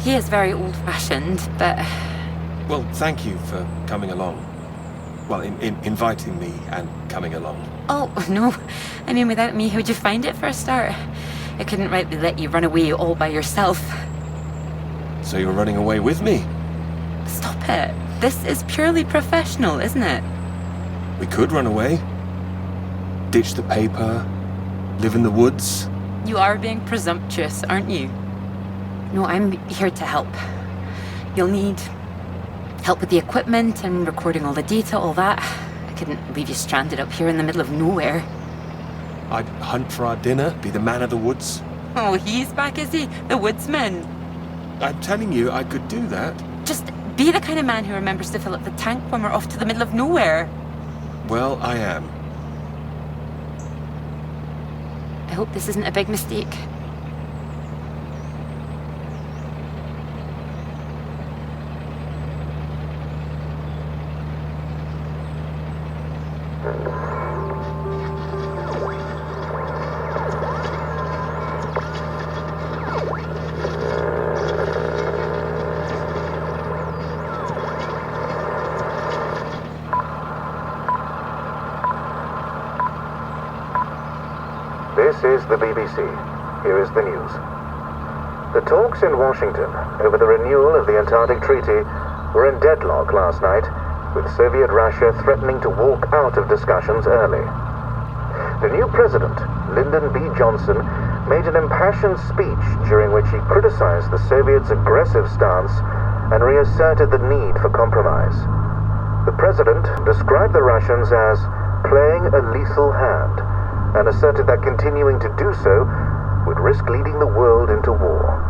he is very old-fashioned, but... Well, thank you for coming along. Well, inviting me and coming along. Oh, no. I mean, without me, how'd you find it for a start? I couldn't rightly let you run away all by yourself. So you're running away with me? Stop it. This is purely professional, isn't it? We could run away. Ditch the paper. Live in the woods. You are being presumptuous, aren't you? No, I'm here to help. You'll need help with the equipment and recording all the data, all that. I couldn't leave you stranded up here in the middle of nowhere. I'd hunt for our dinner, be the man of the woods. Oh, he's back, is he? The woodsman. I'm telling you, I could do that. Just be the kind of man who remembers to fill up the tank when we're off to the middle of nowhere. Well, I am. I hope this isn't a big mistake. This is the BBC. Here is the news. The talks in Washington over the renewal of the Antarctic Treaty were in deadlock last night, with Soviet Russia threatening to walk out of discussions early. The new president, Lyndon B. Johnson, made an impassioned speech during which he criticized the Soviets' aggressive stance and reasserted the need for compromise. The president described the Russians as playing a lethal hand, and asserted that continuing to do so would risk leading the world into war.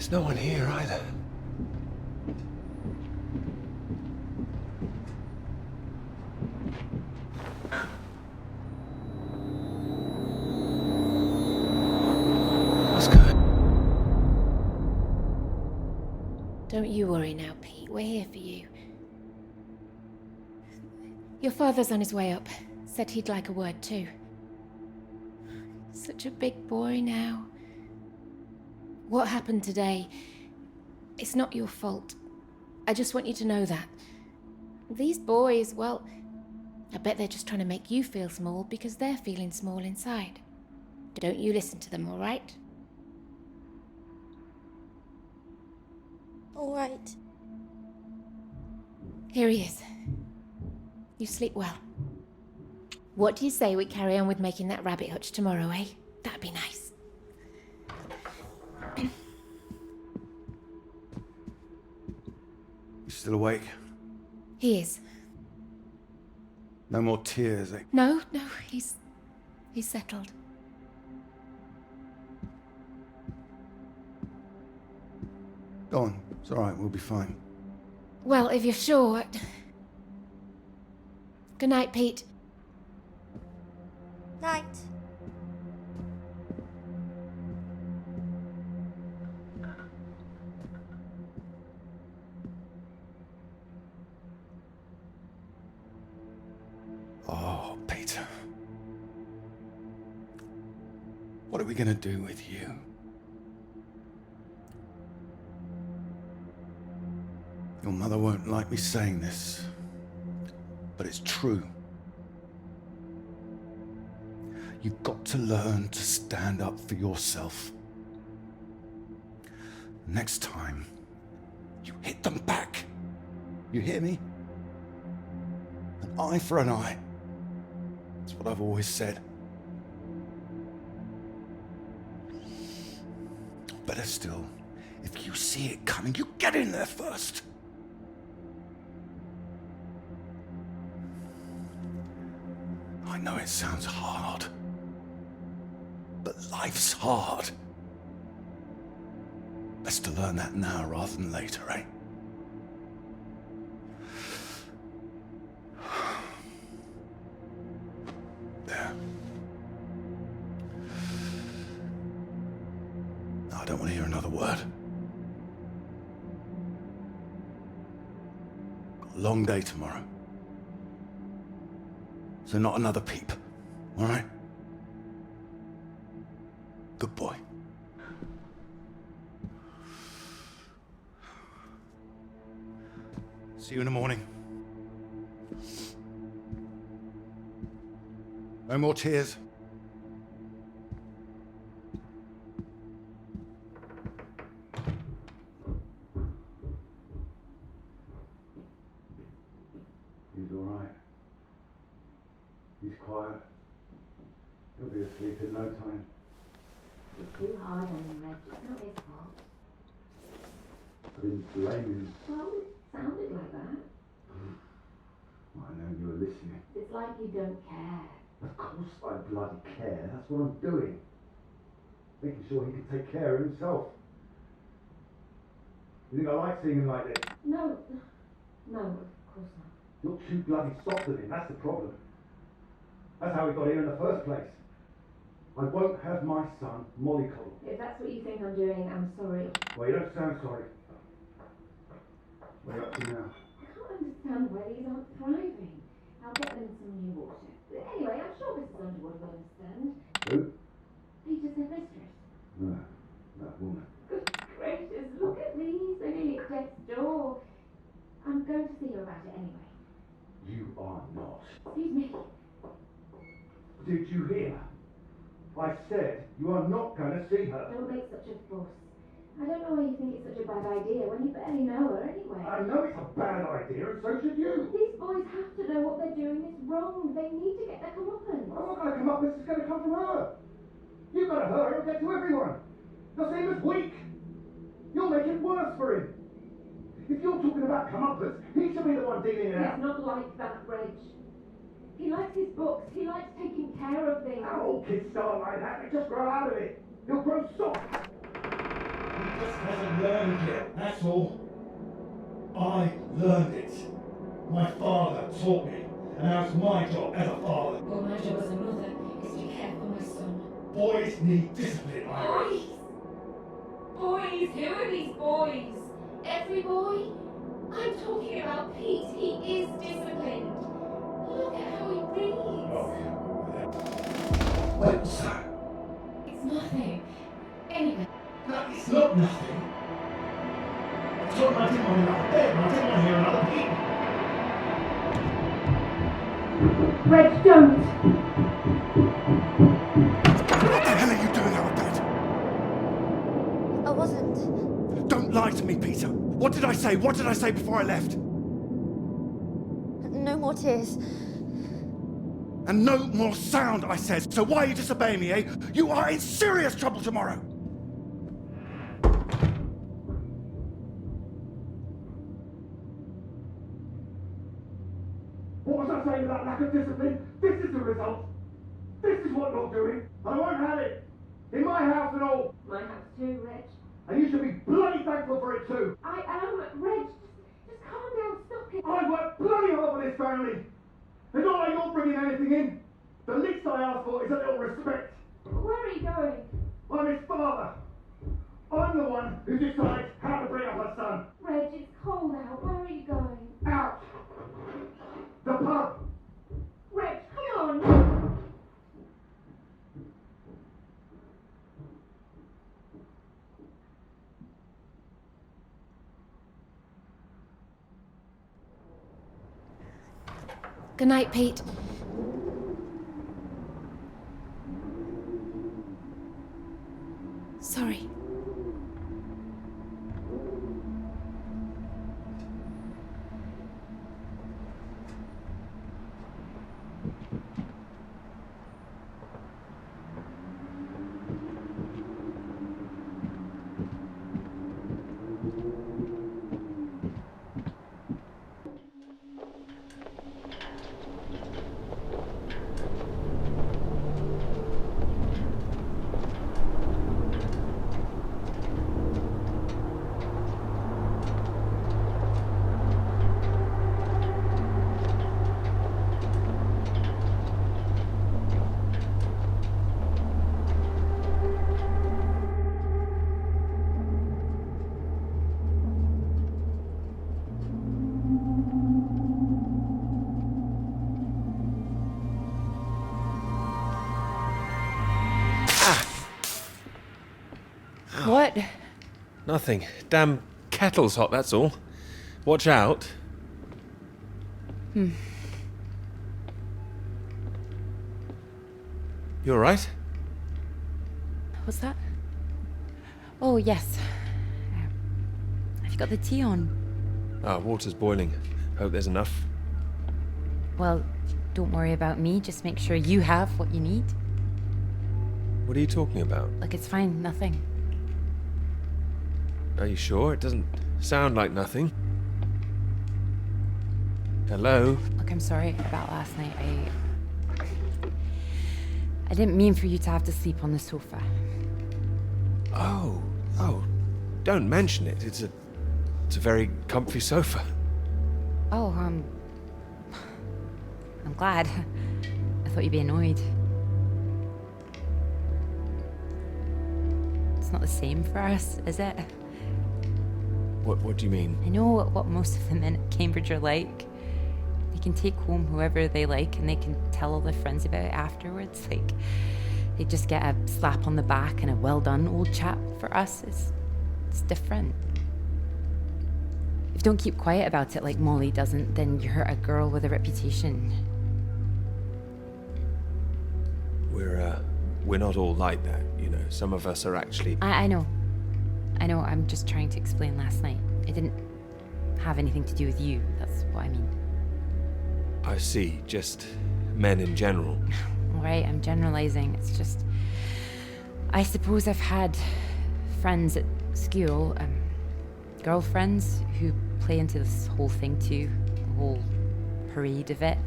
There's no one here either. What's good? Don't you worry now, Pete. We're here for you. Your father's on his way up. Said he'd like a word too. Such a big boy now. What happened today, it's not your fault. I just want you to know that. These boys, well, I bet they're just trying to make you feel small because they're feeling small inside. Don't you listen to them, all right? All right. Here he is. You sleep well. What do you say we carry on with making that rabbit hutch tomorrow, eh? That'd be nice. You still awake? He is. No more tears, eh? No, he's settled. Go on. It's all right. We'll be fine. Well, if you're sure. Good night, Pete. Night. Oh, Peter. What are we gonna do with you? Your mother won't like me saying this, but it's true. You've got to learn to stand up for yourself. Next time, you hit them back. You hear me? An eye for an eye. That's what I've always said. Better still, if you see it coming, you get in there first. I know it sounds hard, but life's hard. Best to learn that now rather than later, eh? There. No, I don't want to hear another word. Got a long day tomorrow. So not another peep, all right? Good boy. See you in the morning. No more tears. He's all right. He's quiet. He'll be asleep in no time. You're too hard on him, Reg. It's not his fault. I didn't blame him. Well, it sounded like that. I know you were listening. It's like you don't care. Of course I bloody care. That's what I'm doing. Making sure he can take care of himself. You think I like seeing him like this? No, of course not. You're too bloody soft with him. That's the problem. That's how we got here in the first place. I won't have my son mollycoddled. If that's what you think I'm doing, I'm sorry. Well, you don't sound sorry. What are you up to now? I can't understand why these aren't thriving. I'll get them some new water. Anyway, I'm sure Mrs. Underwood will understand. Who? Peter's her mistress. No, that woman. Good gracious, look at these. They live next door. I'm going to see her about it anyway. You are not. Excuse me. Did you hear? I said you are not going to see her. Don't make such a fuss. I don't know why you think it's such a bad idea when you barely know her anyway. I know it's a bad idea, and so should you. These boys have to know what they're doing is wrong. They need to get their comeuppance. I'm not going to come up. This is going to come from her. You've got to hurt her and get to everyone. They'll see him as weak. You'll make it worse for him. If you're talking about comeuppance, he should be the one dealing it out. It's not like that, Reg. He likes his books. He likes taking care of things. All kids start like that. They just grow out of it. He'll grow soft. He just hasn't learned yet, that's all. I learned it. My father taught me, and now it's my job as a father. Well, my job as a mother is to care for my son. Boys need discipline, Ira. Boys? Boys? Who are these boys? Every boy? I'm talking about Pete. He is disciplined. Look at how he reads. What's that? It's nothing. Anyway. No, it's not nothing. I told him I didn't want another bed, and I didn't want to hear another Pete. Reg, don't! What the hell are you doing out of bed? I wasn't. Don't lie to me, Peter. What did I say? What did I say before I left? No more tears. And no more sound, I said. So why are you disobeying me, eh? You are in serious trouble tomorrow. What was I saying about lack of discipline? This is the result. This is what you're doing. I won't have it. In my house and all. My house too, Reg. And you should be bloody thankful for it too. I am. Reg, just calm down. Stop it. I work bloody hard for this family. It's not like you're bringing anything in. The least I ask for is a little respect. Where are you going? I'm his father. I'm the one who decides how to bring up a son. Reg, it's cold out. Where are you going? Out. The pub. Reg, come on. Good night, Pete. Sorry. What? Nothing. Damn kettle's hot, that's all. Watch out. Hmm. You alright? What's that? Oh, yes. Have you got the tea on? Water's boiling. Hope there's enough. Well, don't worry about me. Just make sure you have what you need. What are you talking about? Look, it's fine. Nothing. Are you sure? It doesn't sound like nothing. Hello? Look, I'm sorry about last night. I didn't mean for you to have to sleep on the sofa. Oh, don't mention it. It's a very comfy sofa. Oh, I'm glad. I thought you'd be annoyed. It's not the same for us, is it? What do you mean? I know what most of the men at Cambridge are like. They can take home whoever they like and they can tell all their friends about it afterwards. Like, they just get a slap on the back and a well done, old chap. For us, it's different. If you don't keep quiet about it like Molly doesn't, then you're a girl with a reputation. We're not all like that, you know. Some of us are actually... I know. I'm just trying to explain last night. It didn't have anything to do with you. That's what I mean. I see. Just men in general. All right, I'm generalizing. It's just... I suppose I've had friends at school, girlfriends who play into this whole thing too. The whole parade of it.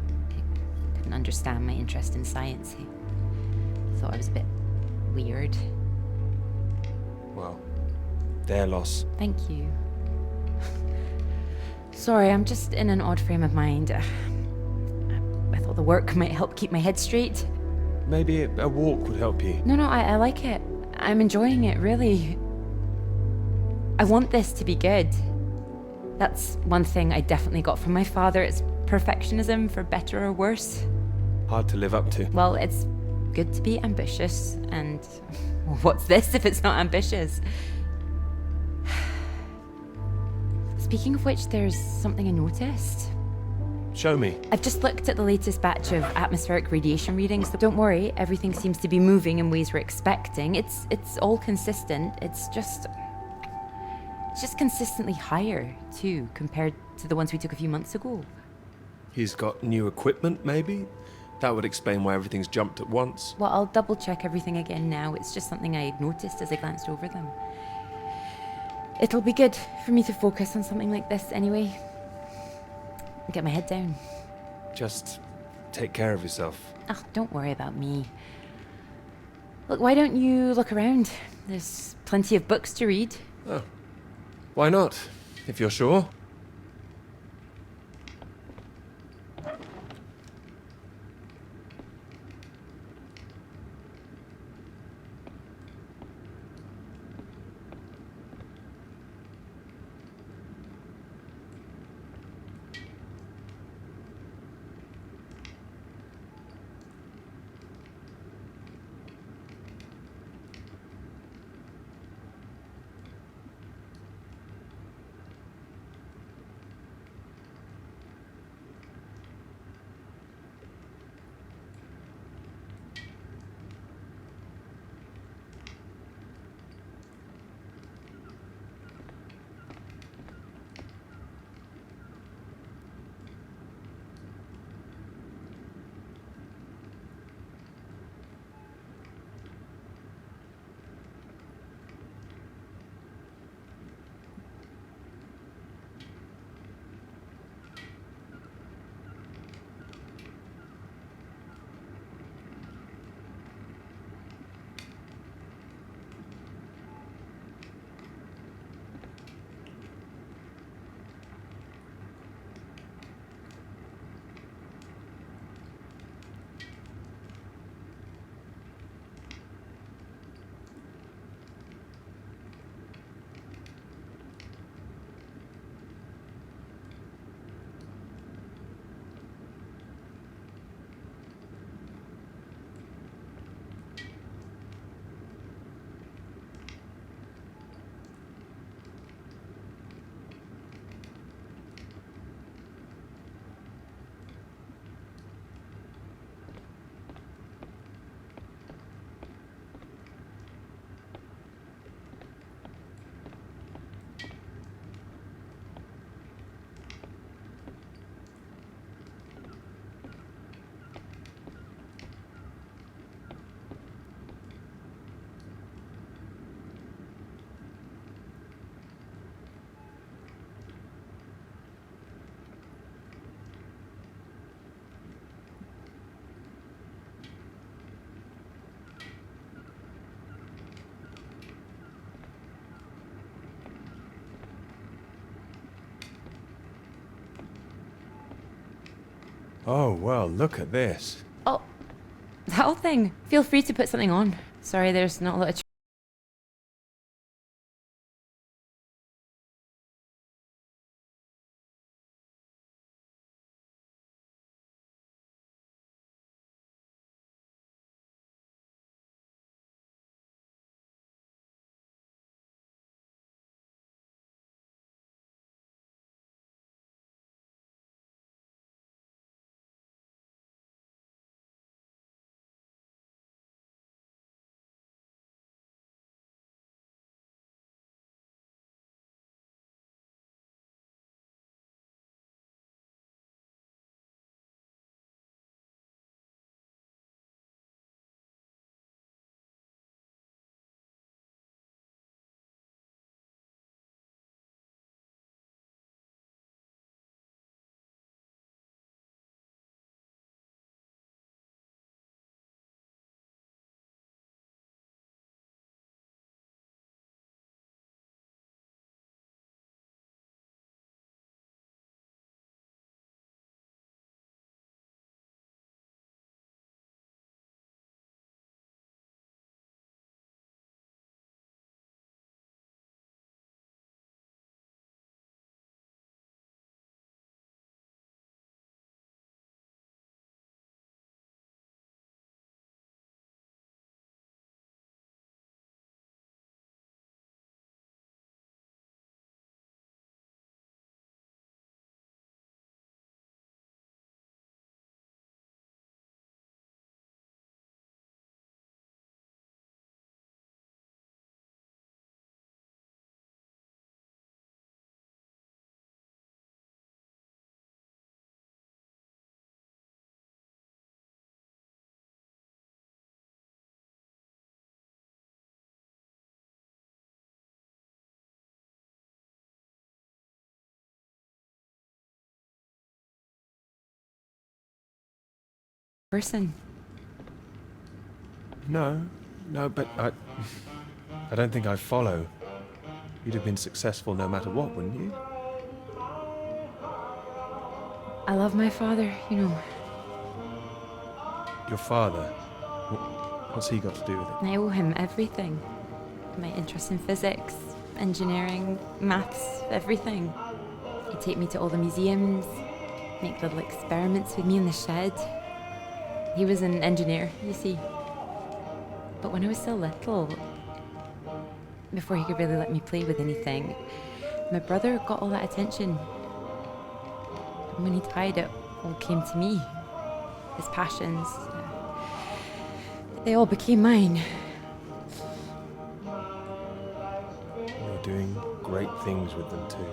They couldn't understand my interest in science. They thought I was a bit weird. well, their loss. Thank you. Sorry, I'm just in an odd frame of mind. I thought the work might help keep my head straight. Maybe a walk would help you. No, I like it. I'm enjoying it, really. I want this to be good. That's one thing I definitely got from my father. It's perfectionism, for better or worse. Hard to live up to. Well, it's good to be ambitious, and what's this if it's not ambitious? Speaking of which, there's something I noticed. Show me. I've just looked at the latest batch of atmospheric radiation readings. Don't worry, everything seems to be moving in ways we're expecting. It's all consistent. It's just consistently higher, too, compared to the ones we took a few months ago. He's got new equipment, maybe? That would explain why everything's jumped at once. Well, I'll double check everything again now. It's just something I noticed as I glanced over them. It'll be good for me to focus on something like this anyway. Get my head down. Just take care of yourself. Oh, don't worry about me. Look, why don't you look around? There's plenty of books to read. Oh. Why not, if you're sure? Oh, well, look at this. Oh, that whole thing. Feel free to put something on. Sorry, there's not a lot of person. No, but I don't think I follow. You'd have been successful no matter what, wouldn't you? I love my father, you know. Your father? What's he got to do with it? I owe him everything. My interest in physics, engineering, maths, everything. He'd take me to all the museums, make little experiments with me in the shed. He was an engineer, you see. But when I was still little, before he could really let me play with anything, my brother got all that attention. And when he died, it all came to me. His passions, they all became mine. You're doing great things with them too.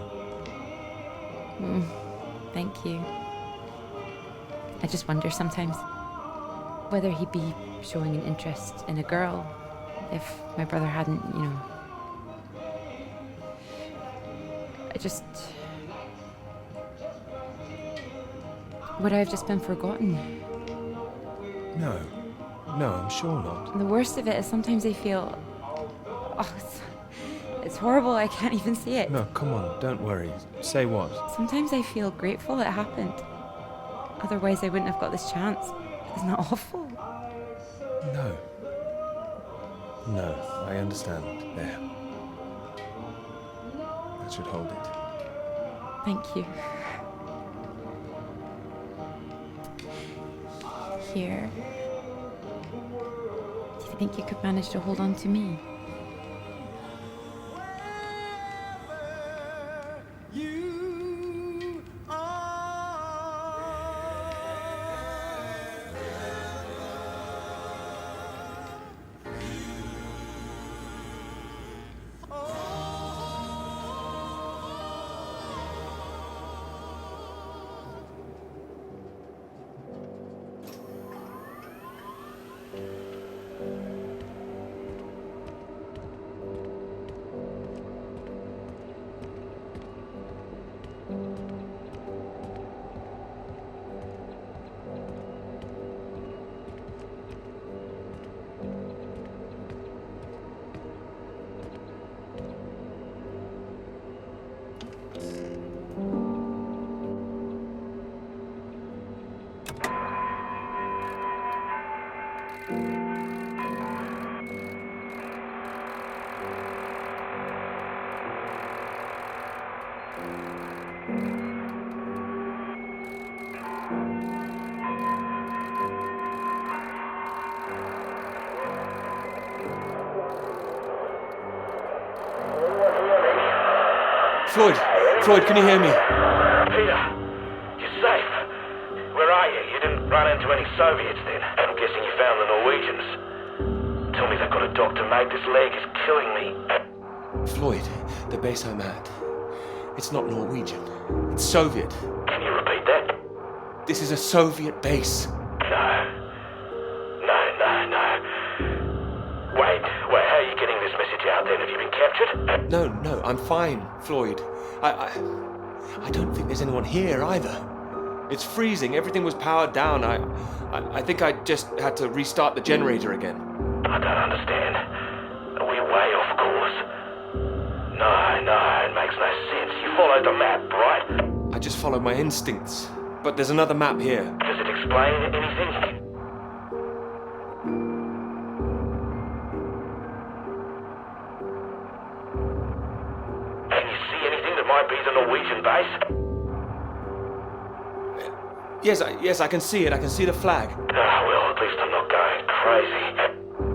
Thank you. I just wonder sometimes whether he'd be showing an interest in a girl if my brother hadn't, you know. Would I have just been forgotten? No, I'm sure not. And the worst of it is sometimes I feel... it's horrible, I can't even say it. No, come on, don't worry. Say what? Sometimes I feel grateful it happened. Otherwise I wouldn't have got this chance. Isn't that awful? No, I understand. There. That should hold it. Thank you. Here. Do you think you could manage to hold on to me? Floyd, can you hear me? Peter, you're safe. Where are you? You didn't run into any Soviets then? I'm guessing you found the Norwegians. Tell me they've got a doctor, mate. This leg is killing me. Floyd, the base I'm at, it's not Norwegian. It's Soviet. Can you repeat that? This is a Soviet base. No. Wait, how are you getting this message out then? Have you been captured? No, I'm fine, Floyd. I don't think there's anyone here either. It's freezing. Everything was powered down. I think I just had to restart the generator again. I don't understand. Are we way off course? No, it makes no sense. You followed the map, right? I just followed my instincts. But there's another map here. Does it explain anything? Might be the Norwegian base. Yes, I can see it. I can see the flag. Well, at least I'm not going crazy.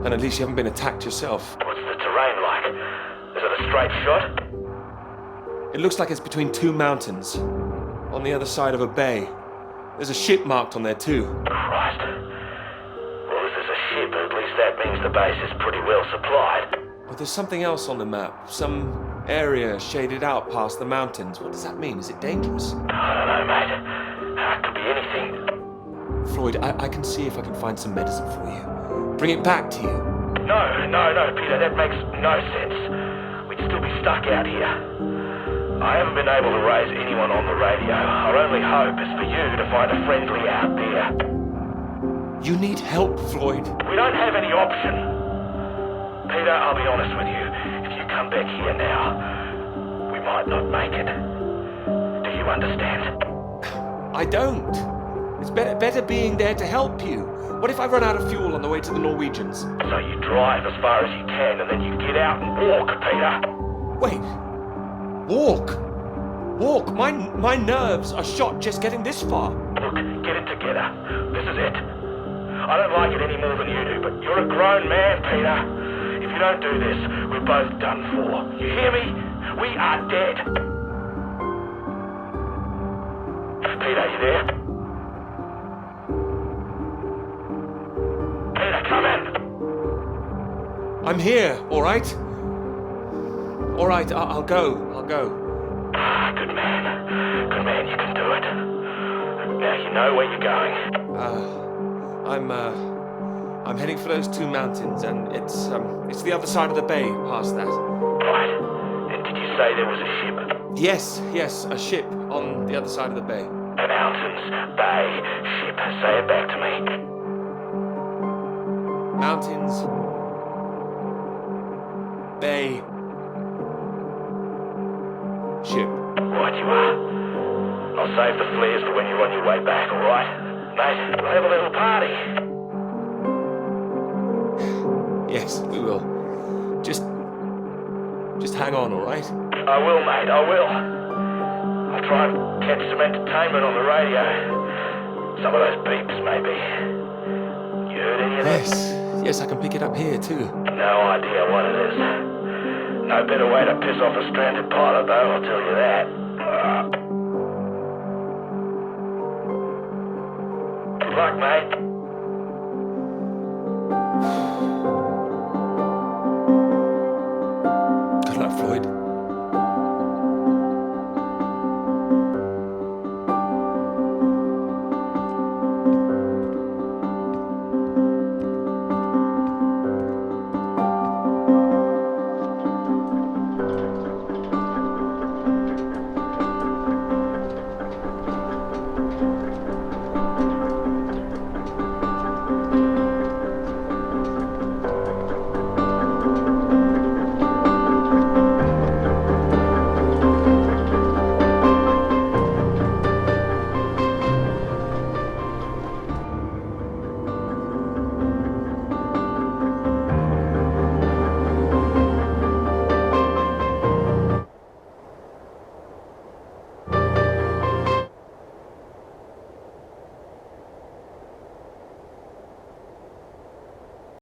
And at least you haven't been attacked yourself. What's the terrain like? Is it a straight shot? It looks like it's between two mountains, on the other side of a bay. There's a ship marked on there too. Christ. Well, if there's a ship, at least that means the base is pretty well supplied. But there's something else on the map. Some area shaded out past the mountains. What does that mean? Is it dangerous? I don't know, mate. It could be anything. Floyd, I can see if I can find some medicine for you. Bring it back to you. No, Peter, that makes no sense. We'd still be stuck out here. I haven't been able to raise anyone on the radio. Our only hope is for you to find a friendly out there. You need help, Floyd. We don't have any option. Peter, I'll be honest with you. If you come back here now, we might not make it. Do you understand? I don't. It's better being there to help you. What if I run out of fuel on the way to the Norwegians? So you drive as far as you can and then you get out and walk, Peter. Wait. Walk? Walk? My nerves are shot just getting this far. Look, get it together. This is it. I don't like it any more than you do, but you're a grown man, Peter. If you don't do this, we're both done for. You hear me? We are dead. Peter, you there? Peter, come in. I'm here, all right? All right, I'll go. Good man. Good man, you can do it. Now you know where you're going. I'm heading for those 2 mountains, and it's the other side of the bay, past that. Right. And did you say there was a ship? Yes, a ship on the other side of the bay. Mountains, bay, ship. Say it back to me. Mountains, bay, ship. Right you are. I'll save the flares for when you're on your way back, alright? Mate, we'll have a little party. Yes, we will. Just hang on, alright? I will, mate, I will. I'll try and catch some entertainment on the radio. Some of those beeps, maybe. You heard any of that? Yes, I can pick it up here, too. No idea what it is. No better way to piss off a stranded pilot, though, I'll tell you that. Good luck, mate. Good luck, Floyd.